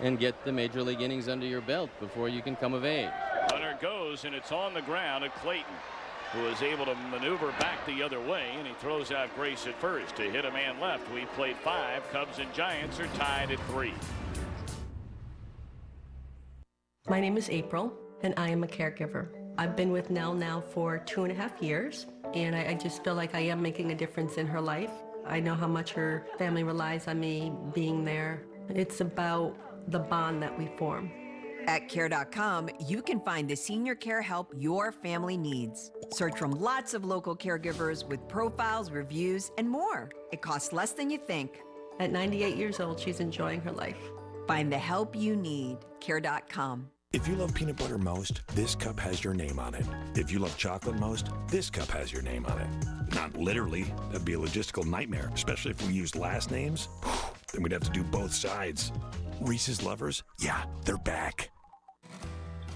and get the major league innings under your belt before you can come of age. Runner goes, and it's on the ground at Clayton, who is able to maneuver back the other way, and he throws out Grace at first to hit a man left. We played 5. Cubs and Giants are tied at 3. My name is April, and I am a caregiver. I've been with Nell now for 2.5 years, and I just feel like I am making a difference in her life. I know how much her family relies on me being there. It's about the bond that we form. At Care.com, you can find the senior care help your family needs. Search from lots of local caregivers with profiles, reviews, and more. It costs less than you think. At 98 years old, she's enjoying her life. Find the help you need. Care.com. If you love peanut butter most, this cup has your name on it. If you love chocolate most, this cup has your name on it. Not literally. That'd be a logistical nightmare, especially if we used last names. Then we'd have to do both sides. Reese's Lovers? Yeah, they're back.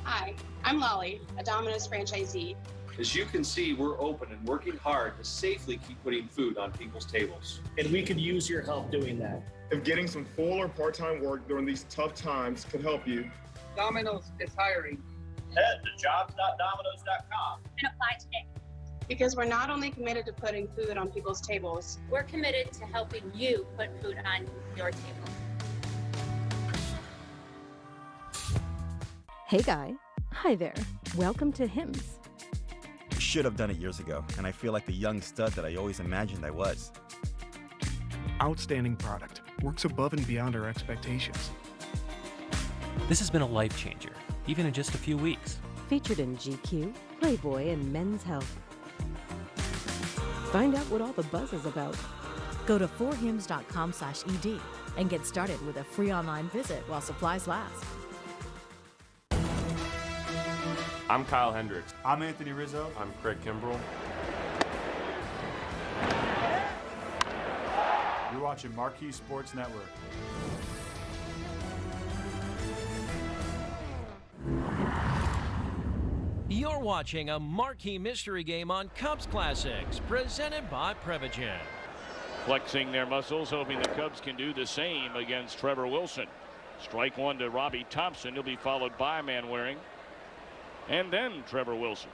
Hi, I'm Lolly, a Domino's franchisee. As you can see, we're open and working hard to safely keep putting food on people's tables. And we could use your help doing that. If getting some full or part-time work during these tough times could help you. Domino's is hiring. Head to jobs.domino's.com And apply today. Because we're not only committed to putting food on people's tables, we're committed to helping you put food on your table. Hey guy. Hi there. Welcome to HIMS. Should have done it years ago, and I feel like the young stud that I always imagined I was. Outstanding product. Works above and beyond our expectations. This has been a life changer, even in just a few weeks. Featured in GQ, Playboy, and Men's Health. Find out what all the buzz is about. Go to forhims.com/ED and get started with a free online visit while supplies last. I'm Kyle Hendricks. I'm Anthony Rizzo. I'm Craig Kimbrell. You're watching Marquee Sports Network. You're watching a Marquee Mystery Game on Cubs Classics, presented by Prevagen. Flexing their muscles, hoping the Cubs can do the same against Trevor Wilson. Strike one to Robbie Thompson. He'll be followed by Manwaring. And then Trevor Wilson.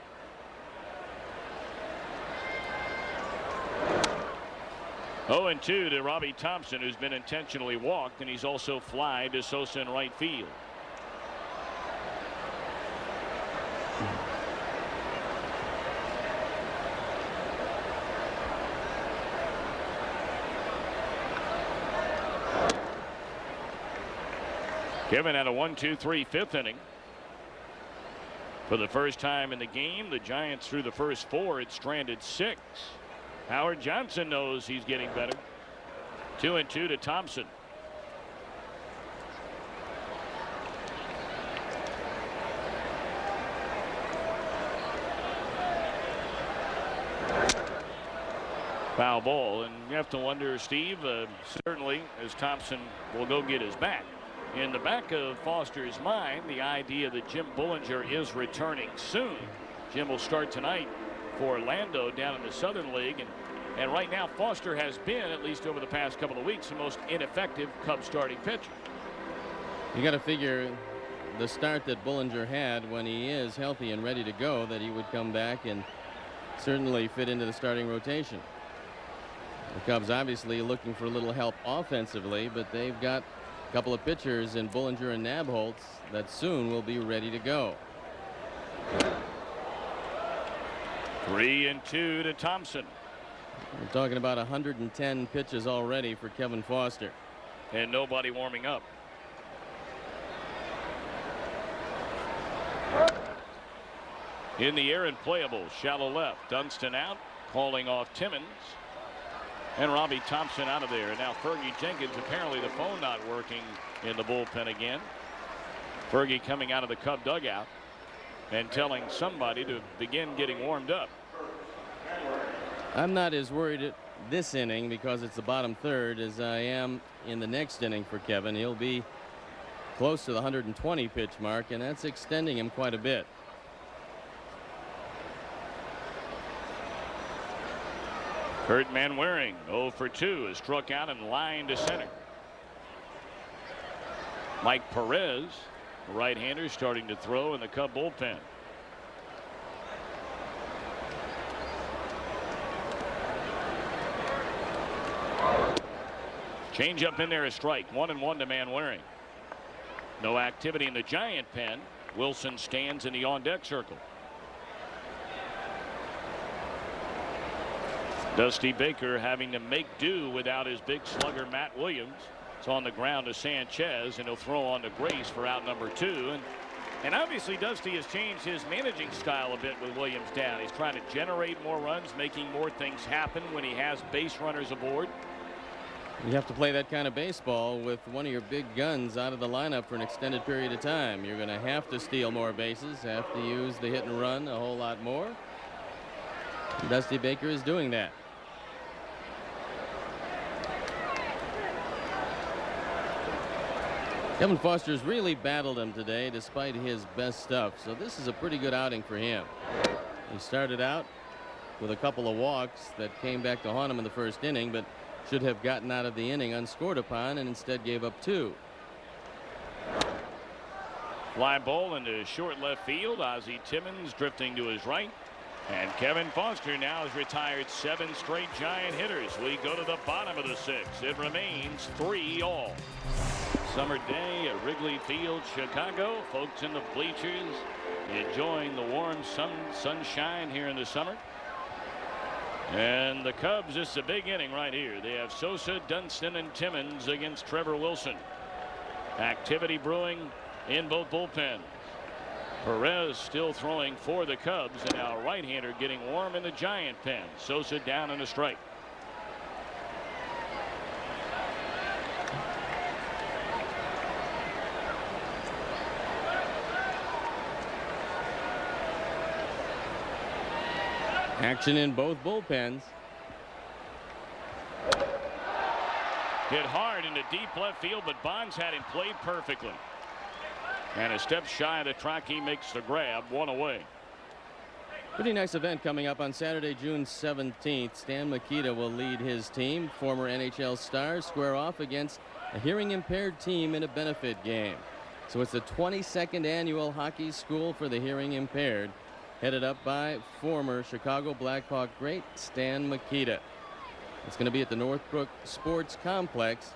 Oh, and 2 to Robbie Thompson, who's been intentionally walked, and he's also fly to Sosa in right field. Kevin had a 1-2-3 fifth inning. For the first time in the game, the Giants through the first 4 had stranded 6. Howard Johnson knows he's getting better. 2-2 to Thompson. Foul ball, and you have to wonder, Steve, certainly as Thompson will go get his bat. In the back of Foster's mind, the idea that Jim Bullinger is returning soon. Jim will start tonight for Orlando down in the Southern League. And right now, Foster has been, at least over the past couple of weeks, the most ineffective Cubs starting pitcher. You got to figure the start that Bullinger had when he is healthy and ready to go, that he would come back and certainly fit into the starting rotation. The Cubs obviously looking for a little help offensively, but they've got a couple of pitchers in Bullinger and Nabholz that soon will be ready to go. 3-2 to Thompson. We're talking about 110 pitches already for Kevin Foster. And nobody warming up. In the air and playable, shallow left. Dunston out, calling off Timmons. And Robbie Thompson out of there. Now Fergie Jenkins, apparently the phone not working in the bullpen again. Fergie coming out of the Cub dugout and telling somebody to begin getting warmed up. I'm not as worried at this inning because it's the bottom third as I am in the next inning for Kevin. He'll be close to the 120 pitch mark, and that's extending him quite a bit. Kurt Manwaring 0 for 2 is struck out and line to center. Mike Perez, right-hander, starting to throw in the Cub bullpen. Change up in there, a strike. 1-1 to Manwaring. No activity in the Giant pen. Wilson stands in the on-deck circle. Dusty Baker having to make do without his big slugger Matt Williams. It's on the ground to Sanchez, and he'll throw on to Grace for out number 2. And obviously Dusty has changed his managing style a bit with Williams down. He's trying to generate more runs, making more things happen when he has base runners aboard. You have to play that kind of baseball with one of your big guns out of the lineup for an extended period of time. You're going to have to steal more bases, have to use the hit and run a whole lot more. Dusty Baker is doing that. Kevin Foster's really battled him today despite his best stuff, so this is a pretty good outing for him. He started out with a couple of walks that came back to haunt him in the first inning, but should have gotten out of the inning unscored upon and instead gave up 2. Fly ball into short left field. Ozzie Timmons drifting to his right. And Kevin Foster now has retired 7 straight Giant hitters. We go to the bottom of the 6th. It remains 3-all. Summer day at Wrigley Field, Chicago. Folks in the bleachers enjoying the warm sunshine here in the summer. And the Cubs, this is a big inning right here. They have Sosa, Dunston, and Timmons against Trevor Wilson. Activity brewing in both bullpens. Perez still throwing for the Cubs, and now a right-hander getting warm in the Giant pen. Sosa down and a strike. Action in both bullpens. Hit hard into deep left field, but Bonds had him played perfectly. And a step shy of the track, he makes the grab, 1 away. Pretty nice event coming up on Saturday, June 17th. Stan Mikita will lead his team. Former NHL stars square off against a hearing impaired team in a benefit game. So it's the 22nd annual hockey school for the hearing impaired, headed up by former Chicago Blackhawk great Stan Mikita. It's going to be at the Northbrook Sports Complex,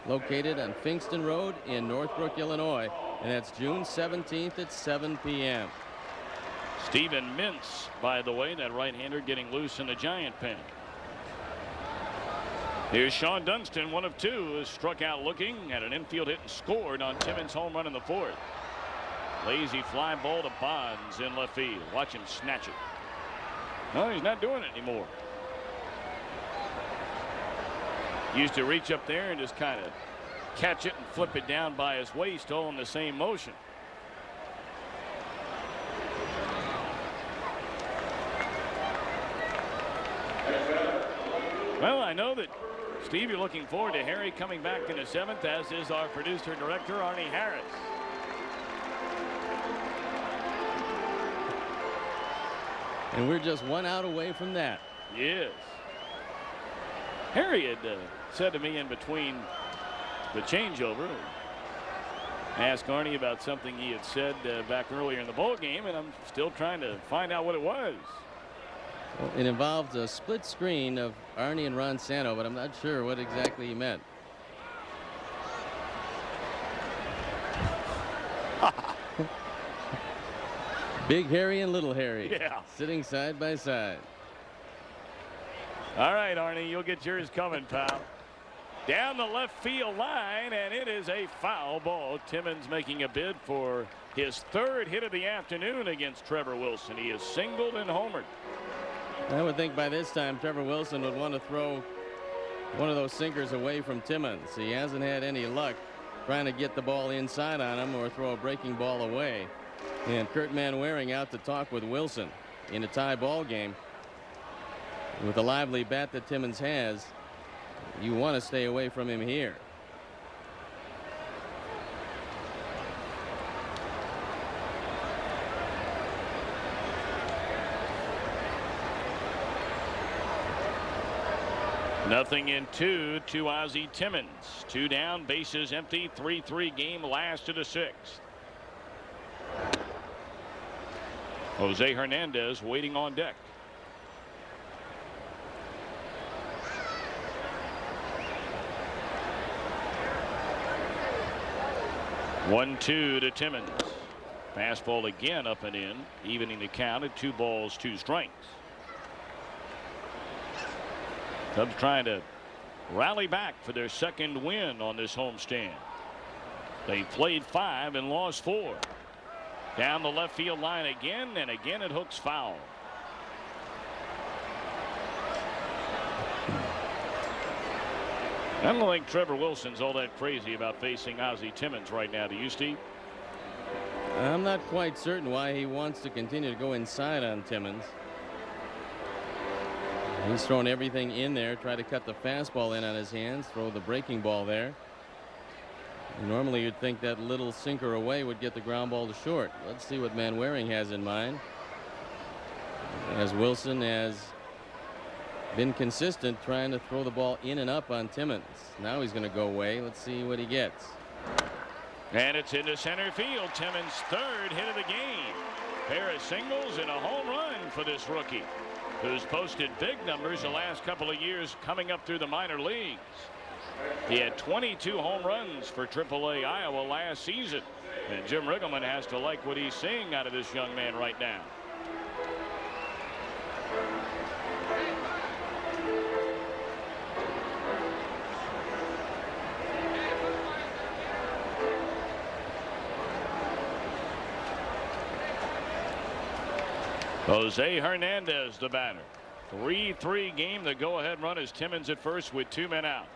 located on Fingston Road in Northbrook, Illinois, and that's June 17th at 7 p.m. Steven Mintz, by the way, that right-hander getting loose in the Giant pen. Here's Sean Dunston, 1 of 2, has struck out looking at an infield hit and scored on Timmons' home run in the 4th. Lazy fly ball to Bonds in left field. Watch him snatch it. No, he's not doing it anymore. Used to reach up there and just kind of catch it and flip it down by his waist, all in the same motion. Well, I know that, Steve, you're looking forward to Harry coming back in the 7th, as is our producer director, Arnie Harris. And we're just 1 out away from that. Yes. Harry had said to me in between the changeover, asked Arnie about something he had said back earlier in the ball game, and I'm still trying to find out what it was. Well, it involved a split screen of Arnie and Ron Santo, but I'm not sure what exactly he meant. Big Harry and Little Harry. Yeah. Sitting side by side. All right, Arnie, you'll get yours coming, pal. Down the left field line, and it is a foul ball. Timmons making a bid for his 3rd hit of the afternoon against Trevor Wilson. He is singled and homered. I would think by this time Trevor Wilson would want to throw one of those sinkers away from Timmons. He hasn't had any luck trying to get the ball inside on him or throw a breaking ball away. And Kurt Manwaring out to talk with Wilson in a tie ball game. With the lively bat that Timmons has, you want to stay away from him here. Nothing in 2 to Ozzie Timmons. 2 down, bases empty, 3-3 game, last of the 6th. Jose Hernandez waiting on deck. One-two to Timmons. Fastball again up and in, evening the count at 2 balls, 2 strikes. Cubs trying to rally back for their 2nd win on this homestand. They played 5 and lost 4. Down the left field line again, and again it hooks foul. I don't think Trevor Wilson's all that crazy about facing Ozzie Timmons right now. Do you, Steve? I'm not quite certain why he wants to continue to go inside on Timmons. He's thrown everything in there, try to cut the fastball in on his hands, throw the breaking ball there. Normally you'd think that little sinker away would get the ground ball to short. Let's see what Manwaring has in mind, as Wilson has been consistent trying to throw the ball in and up on Timmons. Now he's going to go away. Let's see what he gets. And it's into center field. Timmons' third hit of the game. Pair of singles and a home run for this rookie, who's posted big numbers the last couple of years coming up through the minor leagues. He had 22 home runs for AAA Iowa last season. And Jim Riggleman has to like what he's seeing out of this young man right now. Jose Hernandez, the batter. 3-3 game. The go-ahead run is Timmons at first with 2 men out.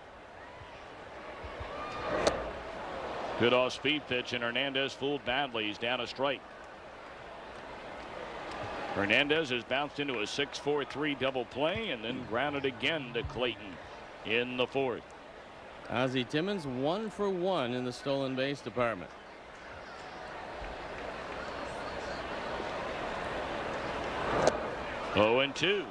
Good off-speed pitch, and Hernandez fooled badly. He's down a strike. Hernandez has bounced into a 6-4-3 double play and then grounded again to Clayton in the 4th. Ozzie Timmons 1 for 1 in the stolen base department. Oh, and 2.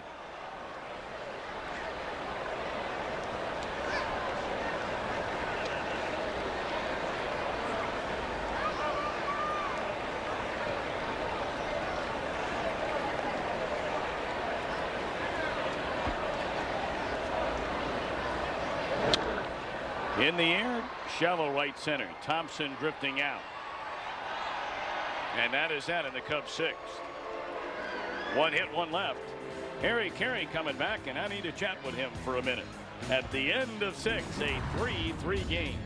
In the air, shallow right center. Thompson drifting out. And that is that in the Cubs' 6th. 1 hit, 1 left. Harry Carey coming back, and I need to chat with him for a minute. At the end of 6, a 3-3 game.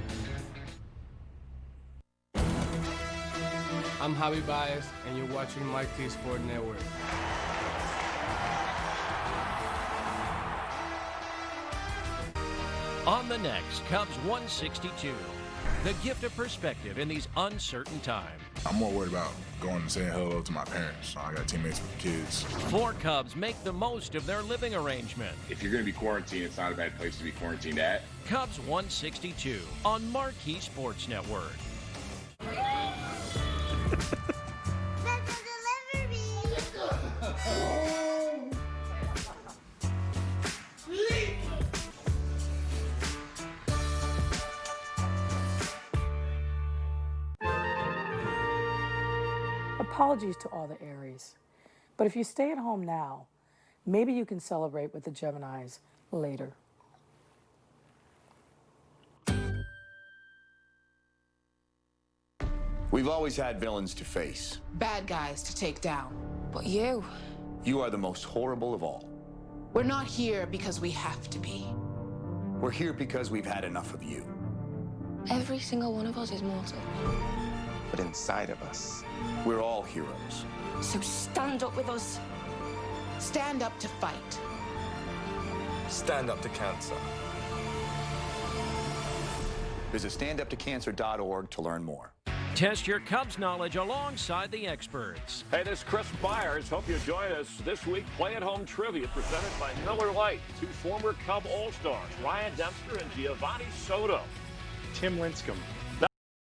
I'm Javi Baez, and you're watching Marquee Sports Network. On the next Cubs 162, the gift of perspective in these uncertain times. I'm more worried about going and saying hello to my parents. I got teammates with kids. 4 Cubs make the most of their living arrangement. If you're going to be quarantined, it's not a bad place to be quarantined at. Cubs 162 on Marquee Sports Network. Apologies to all the Aries, but if you stay at home now, maybe you can celebrate with the Geminis later. We've always had villains to face. Bad guys to take down. But you are the most horrible of all. We're not here because we have to be. We're here because we've had enough of you. Every single one of us is mortal. But inside of us, we're all heroes. So stand up with us. Stand up to fight. Stand up to cancer. Visit standuptocancer.org to learn more. Test your Cubs knowledge alongside the experts. Hey, this is Chris Byers. Hope you join us this week. Play-at-home trivia presented by Miller Lite. 2 former Cub All-Stars, Ryan Dempster and Giovanni Soto. Tim Lincecum,